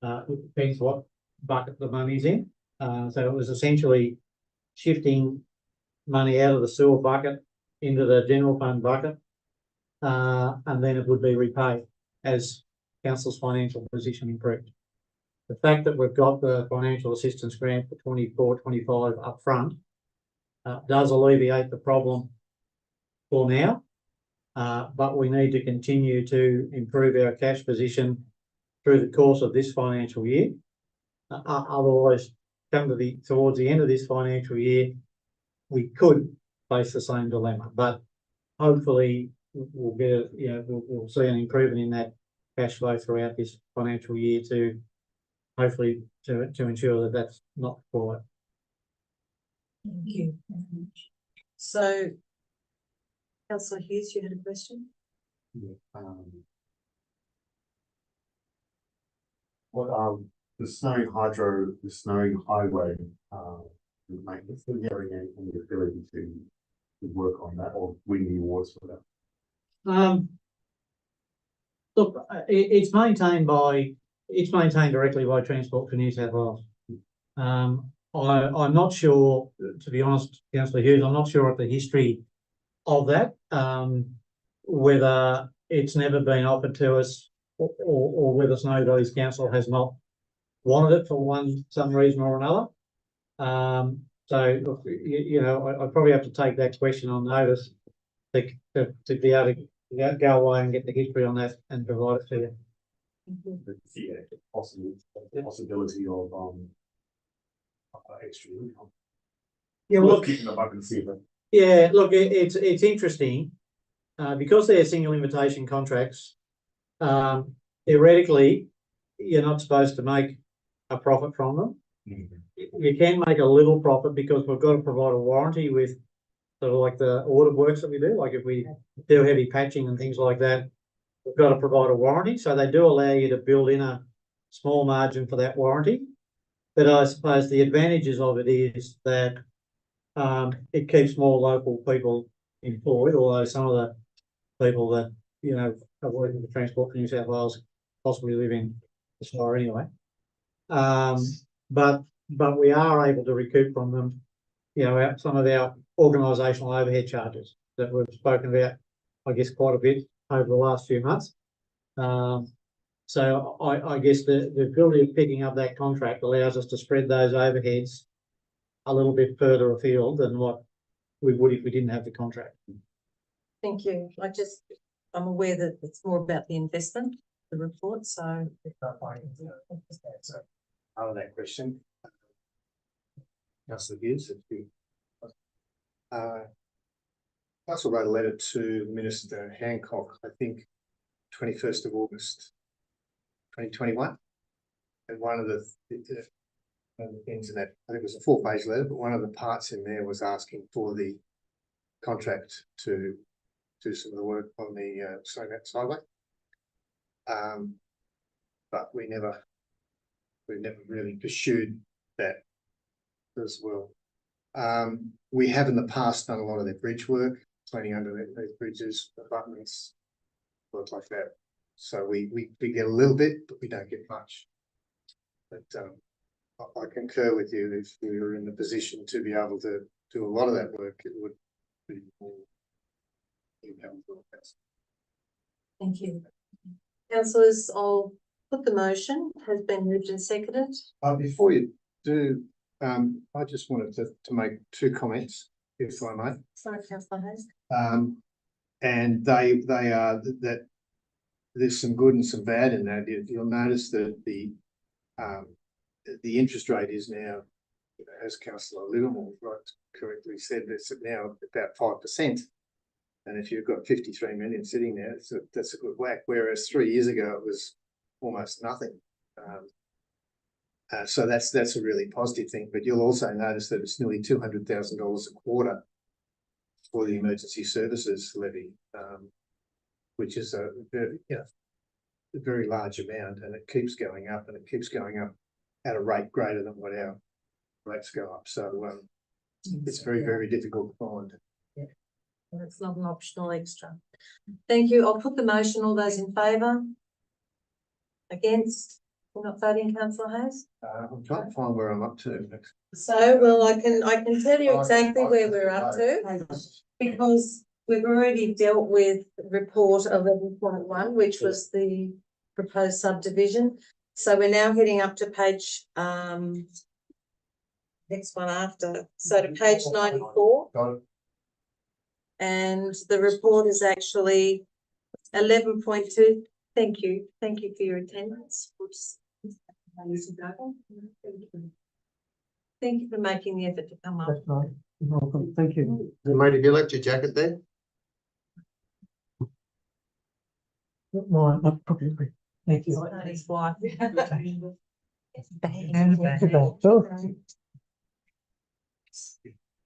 it depends what bucket the money's in. So it was essentially shifting money out of the sewer bucket into the general fund bucket, and then it would be repaid as council's financial position improved. The fact that we've got the financial assistance grant for 24-25 up front does alleviate the problem for now, but we need to continue to improve our cash position through the course of this financial year. Otherwise, towards the end of this financial year, we could face the same dilemma. But hopefully, we'll we'll see an improvement in that cash flow throughout this financial year to hopefully to ensure that that's not required. Thank you. So, Councillor Hughes, you had a question? Yeah, the Snowy Hydro, the Snowy Highway, maintenance, is there any ability to work on that or win the awards for that? Look, it's maintained directly by Transport for New South Wales. I'm not sure, to be honest, Councillor Hughes, I'm not sure of the history of that, whether it's never been offered to us or whether Snowy Valleys Council has not wanted it for some reason or another. So look, I probably have to take that question on notice to be able to go away and get the history on that and provide it to you. Yeah, possibility of extra income. Yeah, well, Keeping the bucket and see if it. yeah, look, it's interesting because they're single invitation contracts. Theoretically, you're not supposed to make a profit from them. You can make a little profit because we've got to provide a warranty with sort of like the order works that we do. Like if we do heavy patching and things like that, we've got to provide a warranty. So they do allow you to build in a small margin for that warranty. But I suppose the advantages of it is that it keeps more local people employed, although some of the people that, are working for Transport for New South Wales possibly live in the Shire anyway. But we are able to recoup from them, some of our organisational overhead charges that we've spoken about, I guess, quite a bit over the last few months. So I guess the ability of picking up that contract allows us to spread those overheads a little bit further afield than what we would if we didn't have the contract. Thank you. I'm aware that it's more about the investment, the report, so. Out of that question. Councillor Hughes, Council wrote a letter to Minister Hancock, I think 21st of August 2021. And one of the and the things in that, I think it was a 4-page letter, but one of the parts in there was asking for the contract to do some of the work on the Sloanette Sideway. But we never really pursued that as well. We have in the past done a lot of their bridge work, cleaning underneath bridges, abutments, work like that. So we get a little bit, but we don't get much. But I concur with you. If we were in the position to be able to do a lot of that work, it would be more. Thank you. Councillors, I'll put the motion, has been moved and seconded. Before you do, I just wanted to make 2 comments, if I may. Sorry, councillor Hayes. And they are that there's some good and some bad in that. You'll notice that the interest rate is now, as Councillor Littlemore correctly said, it's now about 5%. And if you've got 53 million sitting there, that's a good whack. Whereas 3 years ago it was almost nothing. So that's a really positive thing. But you'll also notice that it's nearly $200,000 a quarter for the emergency services levy, which is a very large amount, and it keeps going up, and it keeps going up at a rate greater than what our rates go up. So it's very, very difficult to find. It's not an optional extra. Thank you. I'll put the motion. All those in favour? Against? We're not voting, councillor Hayes? I'm trying to find where I'm up to. So, well, I can tell you exactly where we're up to, because we've already dealt with report 11.1, which was the proposed subdivision. So we're now heading up to page, next one after, so to page 94. Got it. And the report is actually 11.2. Thank you. Thank you for your attendance. Thank you for making the effort to come up. That's right. You're welcome. Thank you. Mate, have you left your jacket there? Not mine, I'll probably. Thank you. Not his wife.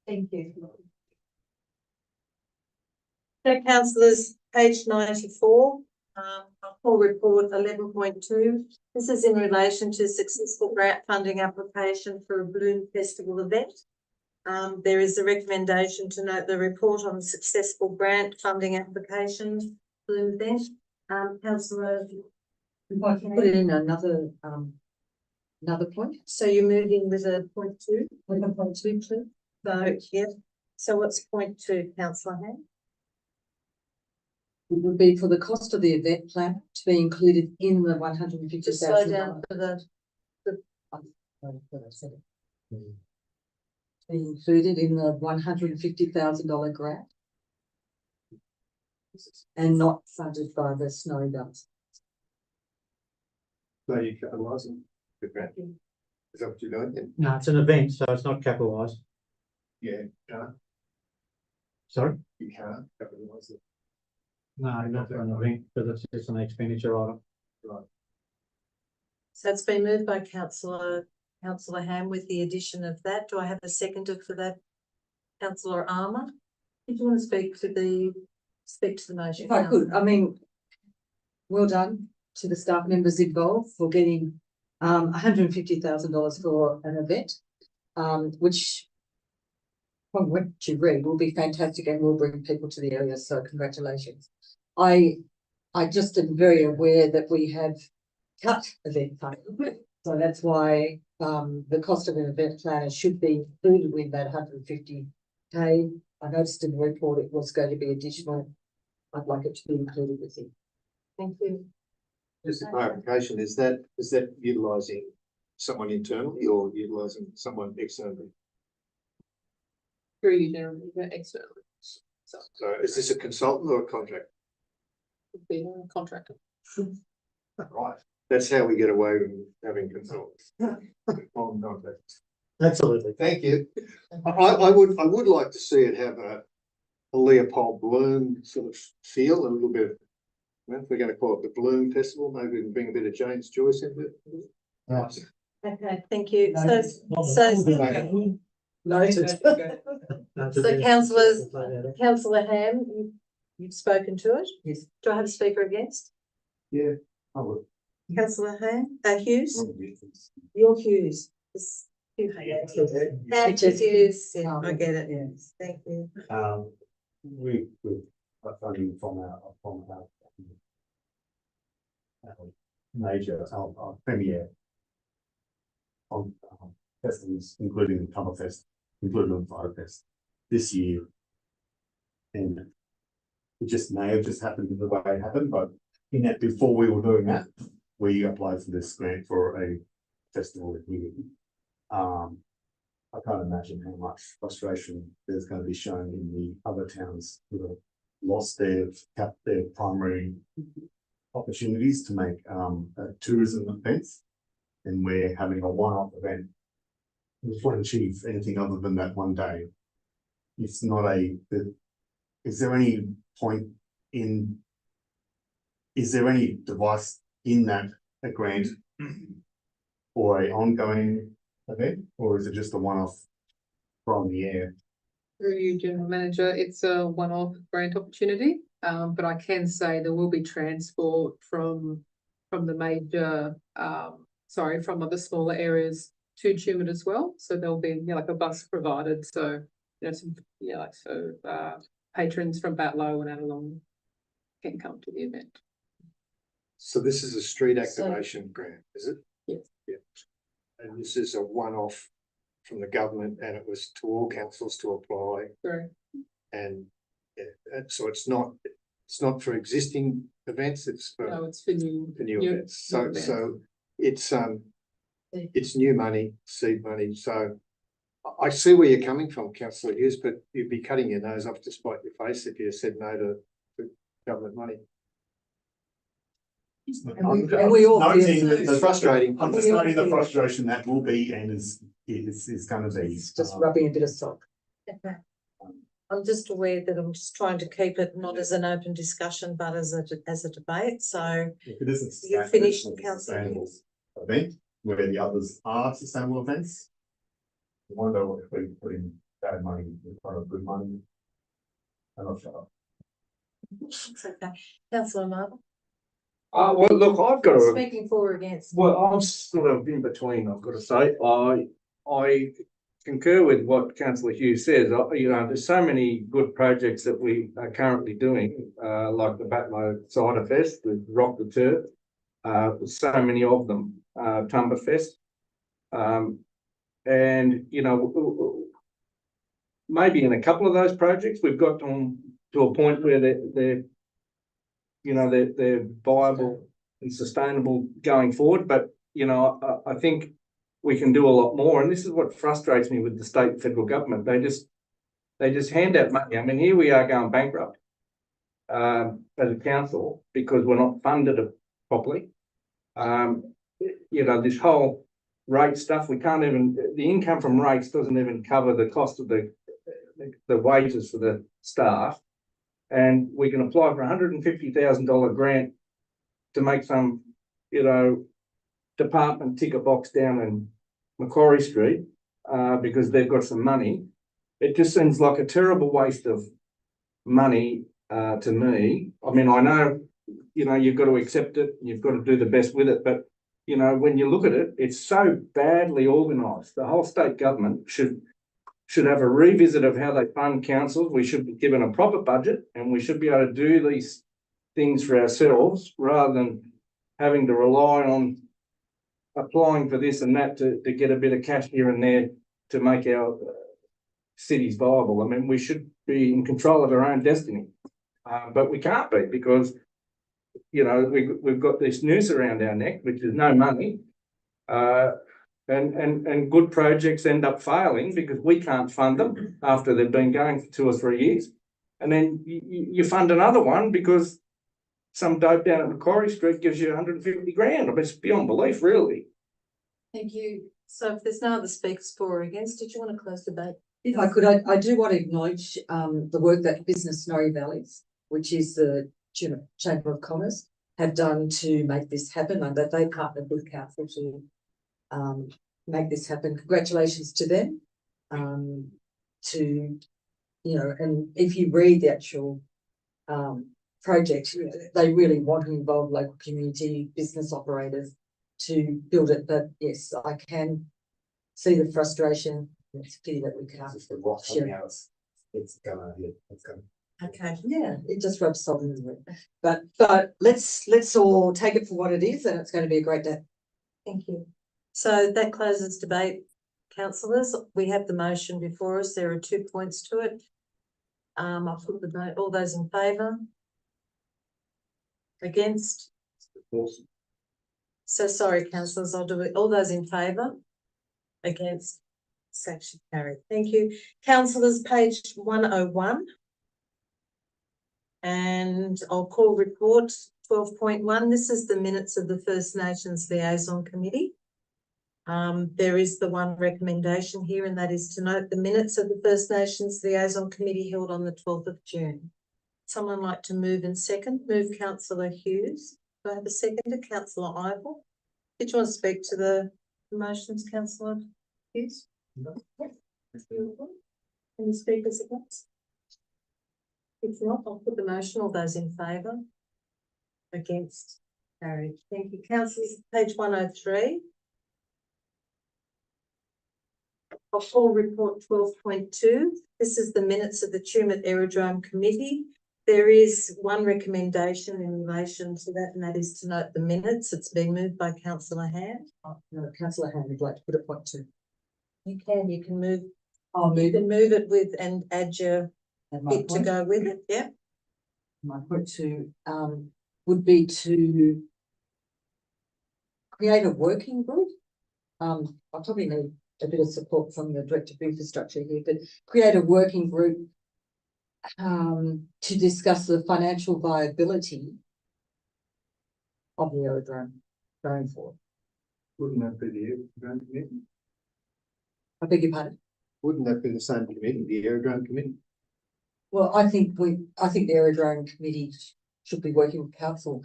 Thank you. So councillors, page 94, full report 11.2. This is in relation to successful grant funding application for a balloon festival event. There is a recommendation to note the report on the successful grant funding application balloon event. Councillor, If I can put it in another point. so you're moving with a point 2? With a point 2, please. So, yeah. So what's point 2, councillor Hand? It would be for the cost of the event plan to be included in the Just slow $150,000. down for the, Be included in the $150,000 grant. And not funded by the snow guns. No, you capitalise them. Good grant. Is that what you're doing? No, it's an event, so it's not capitalised. Yeah, you can't. Sorry? You can't capitalise it. No, not for an event, because it's just an expenditure item. so it's been moved by councillor Ham with the addition of that. Do I have a seconder for that? Councillor Armour, did you want to speak to the motion? If I could, I mean, well done to the staff members involved for getting $150,000 for an event, which from what you read will be fantastic and will bring people to the area. So congratulations. I just am very aware that we have cut event funding. So that's why the cost of an event planner should be included with that $150K. I noticed in the report it was going to be additional. I'd like it to be included with it. Thank you. Just a clarification, is that utilising someone internally or utilising someone externally? Through you generally, but externally. So So is this a consultant or a contract? would be a contractor. Right. That's how we get away with having consultants. On contract. Absolutely. Thank you. I would like to see it have a Leopold Bloom sort of feel, a little bit. Well, if we're going to call it the Bloom Festival, maybe we can bring a bit of James Joyce into it. Right. Okay, thank you. So Noted. councillor Ham, you've spoken to it. Yes. Do I have a speaker against? Yeah, I would. Councillor Ham, Hughes? Your Hughes. It's Hughes. Thank you, Hughes. Yeah, I get it. Yes. Thank you. We funding from our major, our premier on festivals, including the Comerfest, including the Firefest this year. And it just may have just happened the way it happened, but in that, before we were doing that, we applied for this grant for a festival here. I can't imagine how much frustration there's going to be shown in the other towns who have lost their primary opportunities to make tourism events, and we're having a one-off event. We won't achieve anything other than that one day. It's not is there any point in? Is there any device in that a grant or a ongoing event, or is it just a one-off from the air? Through you, General Manager, it's a one-off grant opportunity, but I can say there will be transport from the major, from other smaller areas to Tumut as well. So there'll be like a bus provided. So patrons from Batlow and Adelong can come to the event. So this is a street activation grant, is it? Yes. Yeah. And this is a one-off from the government, and it was to all councils to apply. Correct. And so it's not for existing events, it's for No, it's for new events. So events. it's new money, seed money. So I see where you're coming from, Councillor Hughes, but you'd be cutting your nose off to spite your face if you said no to government money. And we all Noting feel It's frustrating. I'm just noting the frustration that will be and is going to be. it's just rubbing a bit of salt. Okay. I'm just aware that I'm just trying to keep it not as an open discussion, but as a debate. So If it isn't you sustainable, finished, it's a Councillor sustainable Hughes. event where the others are sustainable events. I wonder if we're putting bad money in front of good money. I'm not sure. It's okay. Councillor Marvel, Well, look, I've got to. speaking for or against? Well, I'm sort of in between, I've got to say. I concur with what Councillor Hughes says. There's so many good projects that we are currently doing, like the Batlow Cider Fest, the Rock the Turf, so many of them, Tumberfest. And, maybe in a couple of those projects, we've got to a point where they're viable and sustainable going forward. But, I think we can do a lot more. And this is what frustrates me with the state and federal government. They just hand out money. I mean, here we are going bankrupt as a council because we're not funded properly. This whole rate stuff, we can't even, the income from rates doesn't even cover the cost of the wages for the staff. And we can apply for $150,000 grant to make some, department tick a box down in Macquarie Street because they've got some money. It just seems like a terrible waste of money to me. I mean, I know, you've got to accept it, you've got to do the best with it, but when you look at it, it's so badly organised. The whole state government should have a revisit of how they fund councils. We should be given a proper budget, and we should be able to do these things for ourselves rather than having to rely on applying for this and that to get a bit of cash here and there to make our cities viable. I mean, we should be in control of our own destiny, but we can't be because, we've got this noose around our neck, which is no money. And good projects end up failing because we can't fund them after they've been going for 2 or 3 years. And then you fund another one because some dope down at Macquarie Street gives you 150 grand. I mean, it's beyond belief, really. Thank you. So if there's no other speakers for or against, did you want to close debate? If I could, I do want to acknowledge the work that Business Snowy Valleys, which is the Chamber of Commerce, have done to make this happen, and that they partnered with council to make this happen. Congratulations to them. And if you read the actual project, they really want to involve local community business operators to build it. But yes, I can see the frustration. It's a pity that we can't. share. It's gonna. Okay. Yeah, it just rubs salt in the wound. But let's all take it for what it is, and it's going to be a great day. Thank you. So that closes debate, councillors. We have the motion before us. There are 2 points to it. I'll put the vote. All those in favour? Against? So sorry, councillors, I'll do it. All those in favour? Against? It's actually carried. Thank you. Councillors, page 101. And I'll call report 12.1. This is the minutes of the First Nations Liaison Committee. There is the one recommendation here, and that is to note the minutes of the First Nations Liaison Committee held on the 12th of June. Someone like to move and second? Move Councillor Hughes. Do I have a seconder? Councillor Ivor. Did you want to speak to the motions, Councillor Hughes? No. Any speakers against? If not, I'll put the motion. All those in favour? Against? Carried. Thank you. Councillors, page 103. I'll call report 12.2. This is the minutes of the Tumut Aerodrome Committee. There is one recommendation in relation to that, and that is to note the minutes. It's been moved by Councillor Ham. No, Councillor Ham would like to put a point to. You can move. I'll You move can move it with and add your at my bit to point. go with it. Yeah. My point to would be to create a working group. I probably need a bit of support from the Director of Infrastructure here, but create a working group to discuss the financial viability of the aerodrome going forward. Wouldn't that be the aerodrome committee? I beg your pardon? Wouldn't that be the same committee, the aerodrome committee? Well, I think the aerodrome committee should be working with council.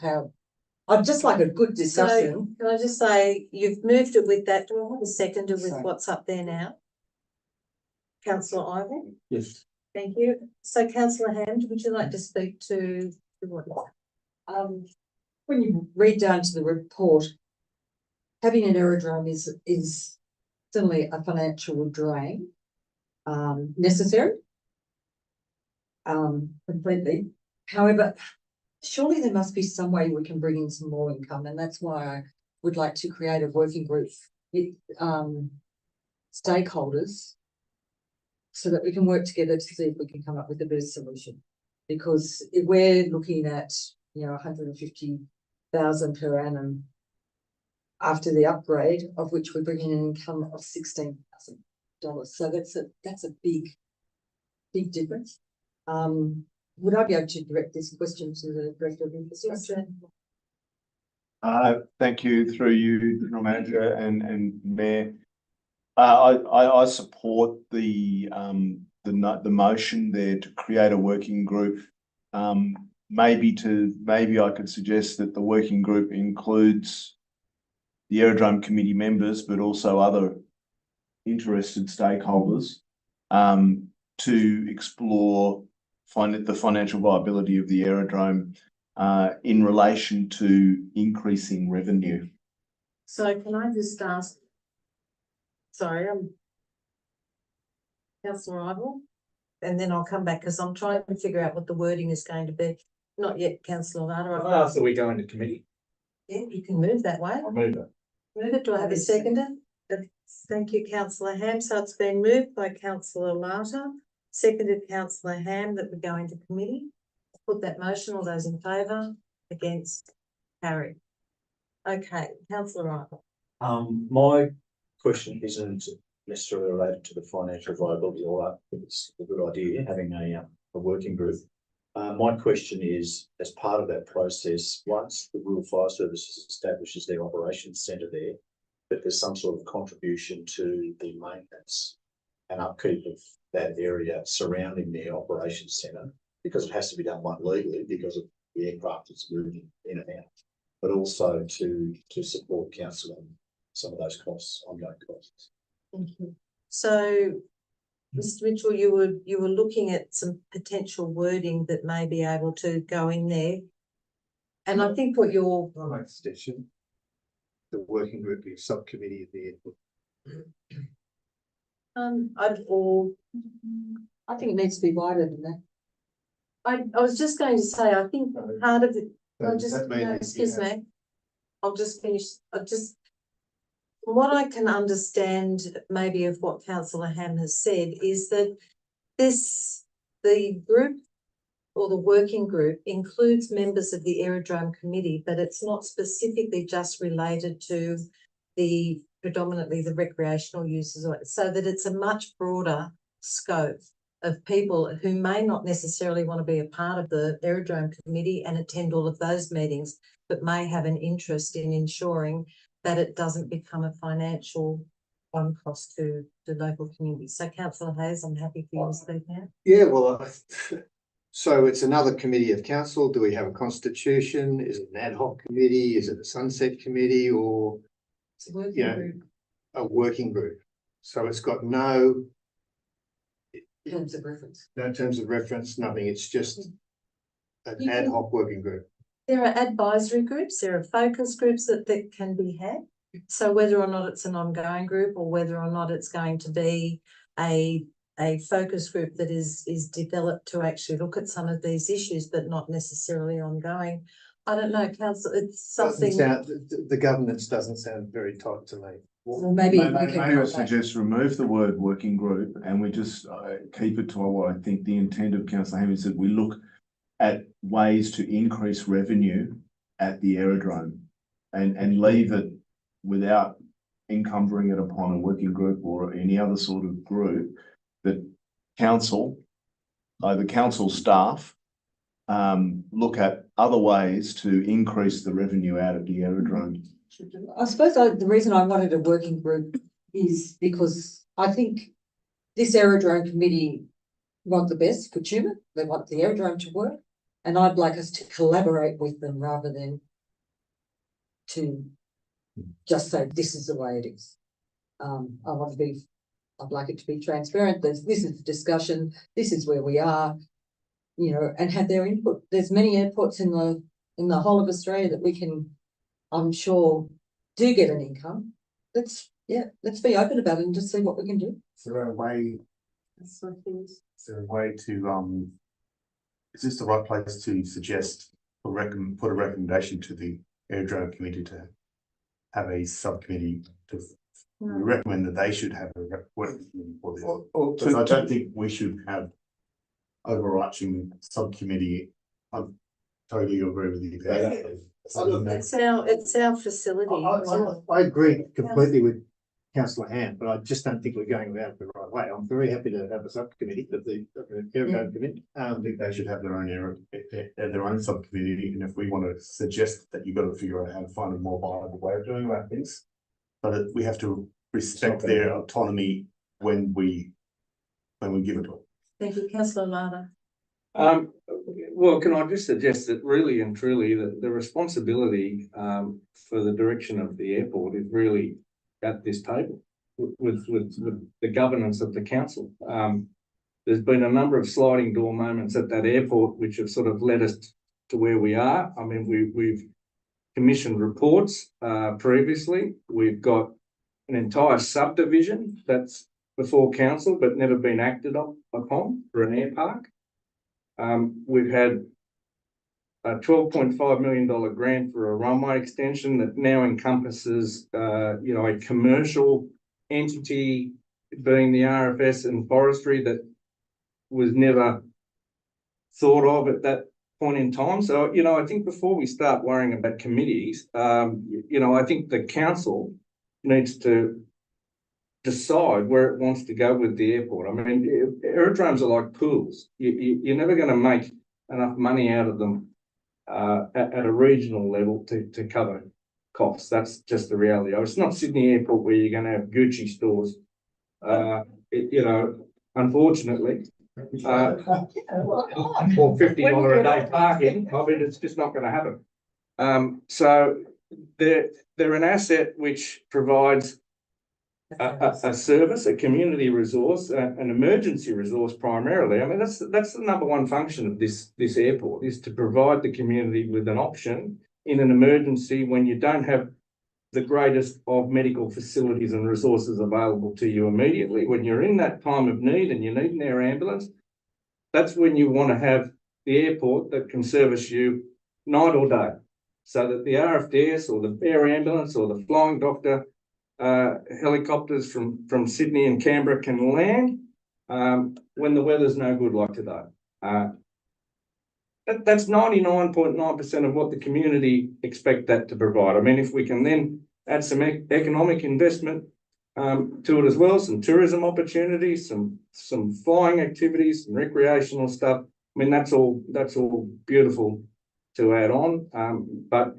I'd just like a good discussion. So can I just say, you've moved it with that. Do I have a seconder with Sorry. what's up there now? Councillor Ivor? Yes. Thank you. So Councillor Hand, would you like to speak to what? When you read down to the report, having an aerodrome is certainly a financial drain, necessary, completely. However, surely there must be some way we can bring in some more income, and that's why I would like to create a working group with stakeholders so that we can work together to see if we can come up with a better solution. Because if we're looking at, 150,000 per annum after the upgrade, of which we're bringing an income of $16,000. So that's a big difference. Would I be able to direct this question to the Director of Infrastructure? Thank you, through you, General Manager and Mayor. I support the motion there to create a working group. Maybe I could suggest that the working group includes the Aerodrome Committee members, but also other interested stakeholders to explore the financial viability of the aerodrome in relation to increasing revenue. So can I just ask, sorry, Councillor Ivor, and then I'll come back because I'm trying to figure out what the wording is going to be. Not yet, Councillor Lada. I asked that we go into committee. Yeah, you can move that way. I'll move it. Move it. Do I have a seconder? Thank you, Councillor Ham. So it's been moved by Councillor Lata, seconded Councillor Ham that we go into committee. Put that motion. All those in favour? Against? Carried. Okay, Councillor Ivor. My question isn't necessarily related to the financial viability, or I think it's a good idea having a working group. My question is, as part of that process, once the Rural Fire Services establishes their operations centre there, that there's some sort of contribution to the maintenance and upkeep of that area surrounding their operations centre, because it has to be done legally because of the aircraft that's moving in and out, but also to support council some of those costs, ongoing costs. Thank you. So, Mr. Mitchell, you were looking at some potential wording that may be able to go in there. And I think what you're, I make a suggestion. The working group be a subcommittee of the airport. I think it needs to be wider than that. I was just going to say, I think part of it, So I'll does just, that mean no, that you excuse have- me. I'll just finish, from what I can understand maybe of what councillor Ham has said is that the group or the working group includes members of the Aerodrome Committee, but it's not specifically just related to predominantly the recreational users, so that it's a much broader scope of people who may not necessarily want to be a part of the Aerodrome Committee and attend all of those meetings, but may have an interest in ensuring that it doesn't become a financial cost to the local community. So councillor Hayes, I'm happy for you to speak now. Yeah, well, so it's another committee of council. Do we have a constitution? Is it an ad hoc committee? Is it a sunset committee or It's a working Yeah. group. a working group? So it's got no Terms of reference. terms of reference, nothing. It's just an You ad can- hoc working group. There are advisory groups, there are focus groups that can be had. So whether or not it's an ongoing group or whether or not it's going to be a focus group that is developed to actually look at some of these issues, but not necessarily ongoing. I don't know, council, it's Doesn't something. sound, the governance doesn't sound very tight to me. Well, maybe we Maybe can I come back. suggest remove the word working group and we just keep it to what I think the intent of councillor Ham is, that we look at ways to increase revenue at the aerodrome and leave it without encumbering it upon a working group or any other sort of group, that council, either council staff, look at other ways to increase the revenue out of the aerodrome. I suppose the reason I wanted a working group is because I think this aerodrome committee want the best for Tumut. They want the aerodrome to work. And I'd like us to collaborate with them rather than to just say, this is the way it is. I'd like it to be transparent. This is the discussion. This is where we are, and have their input. There's many airports in the whole of Australia that we can, I'm sure, do get an income. Let's be open about it and just see what we can do. Is there a way, That's what it is. is there a way to, is this the right place to suggest or put a recommendation to the aerodrome committee to have a subcommittee to we recommend that they should have a working committee for this? Because I don't think we should have overarching subcommittee. I totally agree with you there. It's our facility. I agree completely with councillor Ham, but I just don't think we're going about it the right way. I'm very happy to have a subcommittee of the aerodrome committee. I think they should have their own subcommittee, and if we want to suggest that you've got to figure out how to find a more viable way of doing about things, but that we have to respect their autonomy when we give it to them. Thank you, councillor Lada. Well, can I just suggest that really and truly the responsibility for the direction of the airport is really at this table with the governance of the council. There's been a number of sliding door moments at that airport which have sort of led us to where we are. I mean, we've commissioned reports previously. We've got an entire subdivision that's before council but never been acted upon for an air park. We've had a $12.5 million grant for a runway extension that now encompasses, a commercial entity being the RFS and forestry that was never thought of at that point in time. So, I think before we start worrying about committees, I think the council needs to decide where it wants to go with the airport. I mean, aerodromes are like pools. You're never going to make enough money out of them at a regional level to cover costs. That's just the reality. It's not Sydney Airport where you're going to have Gucci stores. Unfortunately, or $50 a day parking. I mean, it's just not going to happen. So they're an asset which provides a service, a community resource, an emergency resource primarily. I mean, that's the number one function of this airport, is to provide the community with an option in an emergency when you don't have the greatest of medical facilities and resources available to you immediately. When you're in that time of need and you need an air ambulance, that's when you want to have the airport that can service you night or day, so that the RFDS or the air ambulance or the flying doctor helicopters from Sydney and Canberra can land when the weather's no good like today. That's 99.9% of what the community expect that to provide. I mean, if we can then add some economic investment to it as well, some tourism opportunities, some flying activities, some recreational stuff. I mean, that's all beautiful to add on. But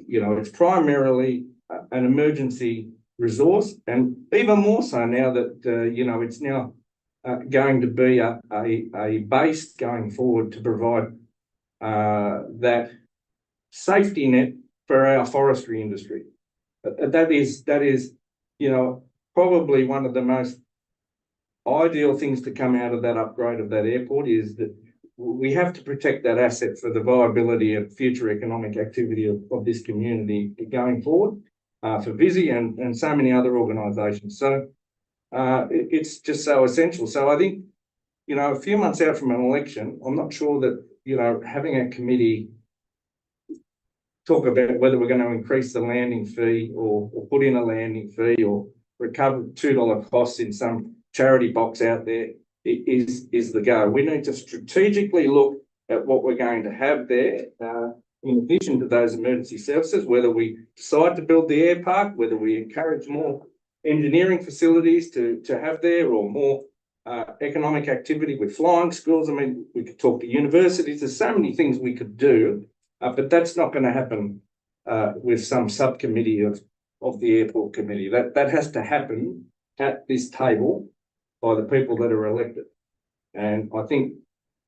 you know, it's primarily an emergency resource, and even more so now that you know, it's now going to be a base going forward to provide that safety net for our forestry industry. That is, you know, probably one of the most ideal things to come out of that upgrade of that airport, is that we have to protect that asset for the viability of future economic activity of this community going forward, for Visy and so many other organisations. So it's just so essential. So I think, you know, a few months out from an election, I'm not sure that, you know, having a committee talk about whether we're going to increase the landing fee or put in a landing fee or recover $2 costs in some charity box out there is the go. We need to strategically look at what we're going to have there, in addition to those emergency services, whether we decide to build the air park, whether we encourage more engineering facilities to have there, or more economic activity with flying schools. I mean, we could talk to universities. There's so many things we could do, but that's not going to happen with some subcommittee of the airport committee. That has to happen at this table by the people that are elected. And I think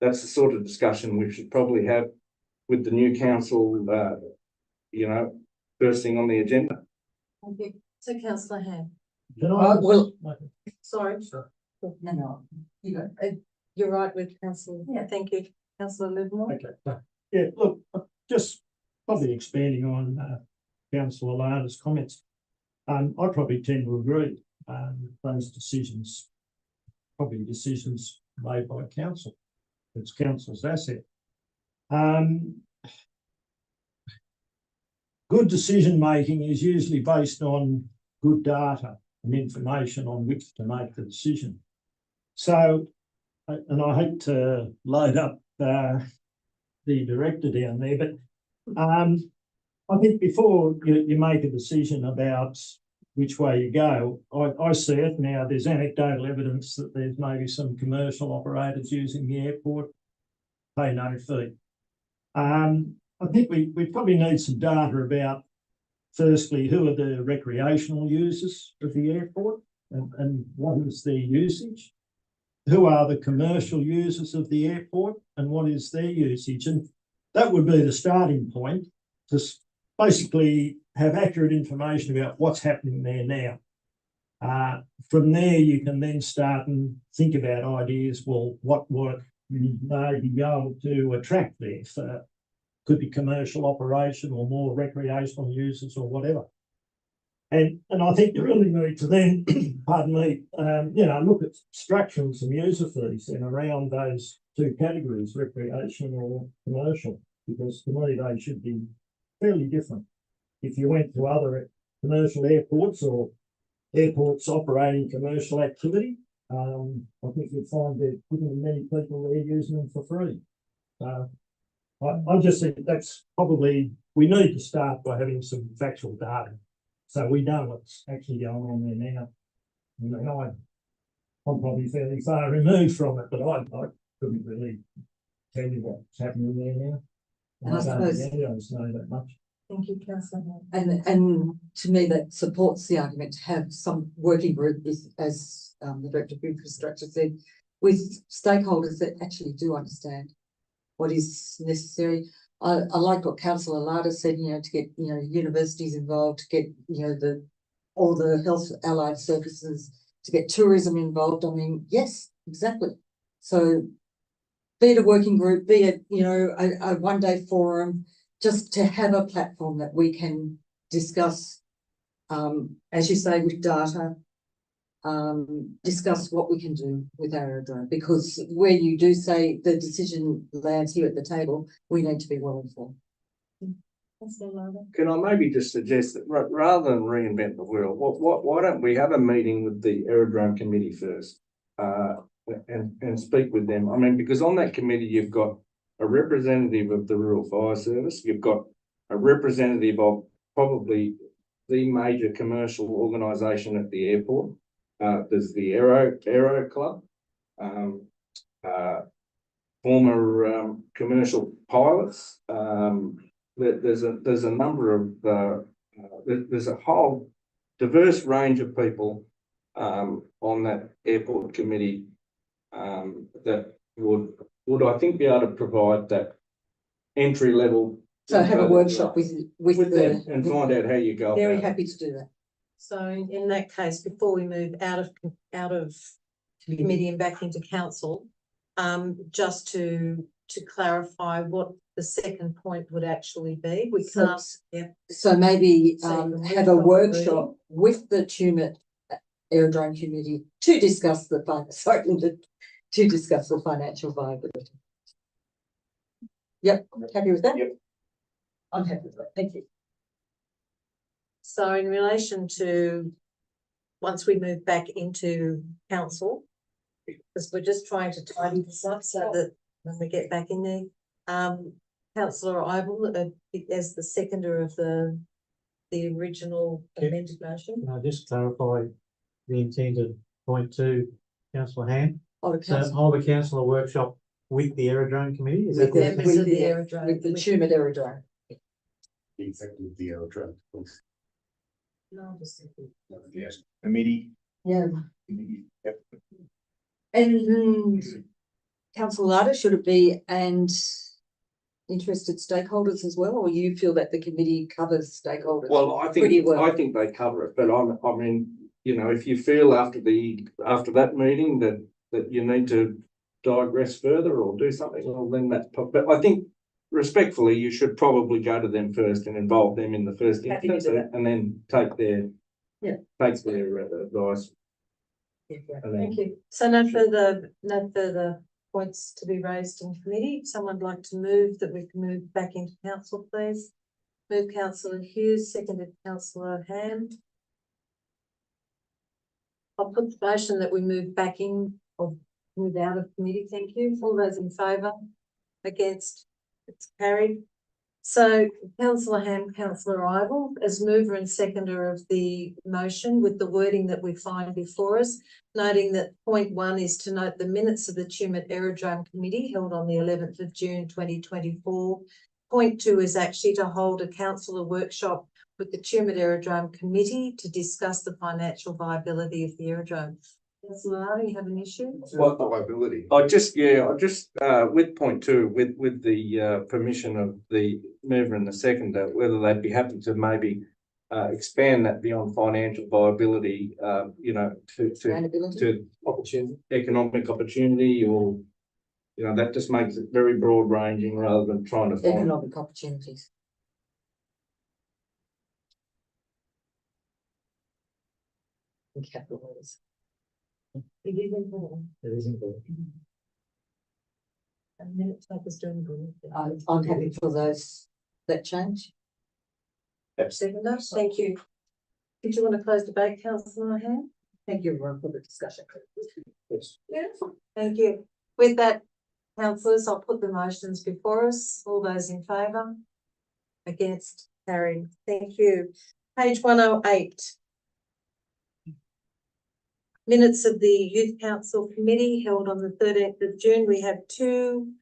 that's the sort of discussion we should probably have with the new council, you know, first thing on the agenda. Thank you. So Councillor Ham. Can I? well- Sorry. No, you go. You're right with Councillor. Yeah, thank you. Councillor Livermore. Okay, yeah, look, just probably expanding on Councillor Lana's comments. I probably tend to agree. Those decisions, probably decisions made by council. It's council's asset. Good decision making is usually based on good data and information on which to make the decision. So, and I hate to load up the director down there, but I think before you make a decision about which way you go, I see it now. There's anecdotal evidence that there's maybe some commercial operators using the airport, pay no fee. I think we probably need some data about, firstly, who are the recreational users of the airport and what is their usage? Who are the commercial users of the airport and what is their usage? And that would be the starting point to basically have accurate information about what's happening there now. From there, you can then start and think about ideas. Well, what you may be able to attract there? So could be commercial operation or more recreational users or whatever. And I think you really need to then, pardon me, you know, look at structuring some user fees in around those two categories, recreation or commercial, because to me they should be fairly different. If you went to other commercial airports or airports operating commercial activity, I think you'd find that many people there using them for free. I just think that's probably, we need to start by having some factual data, so we know what's actually going on there now. You know, I'm probably fairly far removed from it, but I couldn't really tell you what's happening there now. And I suppose, I don't know that much. Thank you, Councillor Ham. and to me, that supports the argument to have some working group with, as the Director of Infrastructure said, with stakeholders that actually do understand what is necessary. I like what Councillor Lada said, you know, to get, you know, universities involved, to get, you know, all the health allied services, to get tourism involved. I mean, yes, exactly. So be it a working group, be it, you know, a one-day forum, just to have a platform that we can discuss, as you say, with data, discuss what we can do with our aerodrome, because where you do say the decision lands here at the table, we need to be well informed. Can I maybe just suggest that rather than reinvent the wheel, why don't we have a meeting with the aerodrome committee first? And speak with them. I mean, because on that committee, you've got a representative of the Rural Fire Service, you've got a representative of probably the major commercial organisation at the airport. There's the Aero Club, former commercial pilots. There's a number of there's a whole diverse range of people on that airport committee that would I think be able to provide that entry level. So have a workshop with them and find out how you go. Very happy to do that. So in that case, before we move out of committee and back into council, just to clarify what the second point would actually be, we can't. Yeah. So maybe So have a workshop with the Tumut Aerodrome Committee to discuss the financial viability. Yep, happy with that? Yep. I'm happy with that, thank you. So in relation to, once we move back into council, because we're just trying to tidy this up so that when we get back in there, councillor Ivel, as the seconder of the original amended motion. Can I just clarify the intent of point 2, councillor Ham? So hold a councillor workshop with the aerodrome committee? Is that With members of the aerodrome. With the Tumut Aerodrome. Exactly, the aerodrome, please. Yes, committee. Yeah. Yep. And councillor Lada, should it be and interested stakeholders as well, or you feel that the committee covers stakeholders? Well, I pretty well? think they cover it, but I mean, you know, if you feel after that meeting that you need to digress further or do something, well, then that's, but I think respectfully, you should probably go to them first and involve them in the first Happy to instance do that. and then take their advice. Thank you. So no further points to be raised in committee. Someone like to move that we can move back into council, please. Move councillor Hughes, seconded councillor Ham. I'll put the motion that we move back in or move out of committee. Thank you. All those in favour? Against? It's carried. So councillor Ham, councillor Ivel, as mover and seconder of the motion with the wording that we find before us, noting that point 1 is to note the minutes of the Tumut Aerodrome Committee held on the 11th of June 2024. Point 2 is actually to hold a councillor workshop with the Tumut Aerodrome Committee to discuss the financial viability of the aerodrome. Councillor Lada, you have an issue? What viability? I just with point 2, with the permission of the mover and the seconder, whether they'd be happy to maybe expand that beyond financial viability, you know, to Opportunity. economic opportunity, or you know, that just makes it very broad ranging rather than trying to find. Economic opportunities. And capitalism. It is important. It is important. And minute takers doing good. I'm happy for that change. Seconder, thank you. Did you want to close debate, councillor Ham? Thank you, everyone, for the discussion. Yes. Thank you. With that, councillors, I'll put the motions before us. All those in favour? Against? Carried. Thank you. Page 108. Minutes of the Youth Council Committee held on the 13th of June. We have two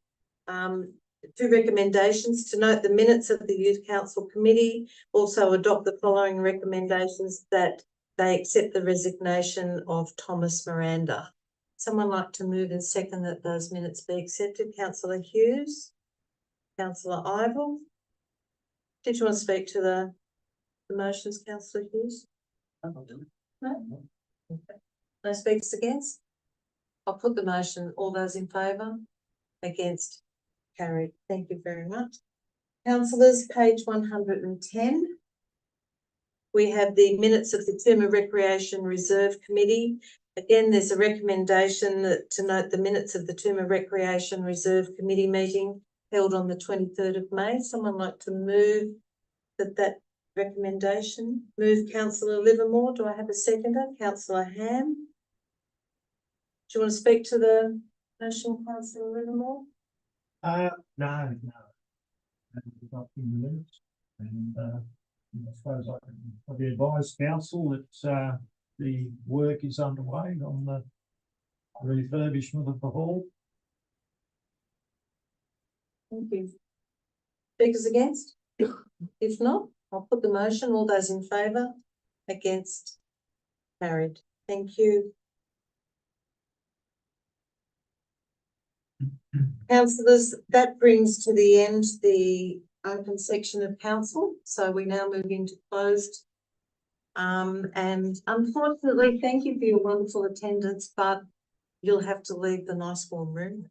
recommendations to note the minutes of the Youth Council Committee. Also adopt the following recommendations: that they accept the resignation of Thomas Miranda. Someone like to move and second that those minutes be accepted? Councillor Hughes. councillor Ivor. Did you want to speak to the motions, councillor Hughes? No? Okay. No speakers against? I'll put the motion. All those in favour? Against? Carried. Thank you very much. Councillors, page 110. We have the minutes of the Tooma Recreation Reserve Committee. Again, there's a recommendation to note the minutes of the Tooma Recreation Reserve Committee meeting held on the 23rd of May. Someone like to move that recommendation? Move councillor Livermore. Do I have a seconder? Councillor Ham. Do you want to speak to the motion, councillor Livermore? No. Not in the minutes, and, I suppose I can probably advise council that, the work is underway on the refurbishment of the hall. Thank you. Speakers against? If not, I'll put the motion. All those in favour? Against? Carried. Thank you. Councillors, that brings to the end the open section of council. So we now move into closed. And unfortunately, thank you for your wonderful attendance, but you'll have to leave the nice warm room.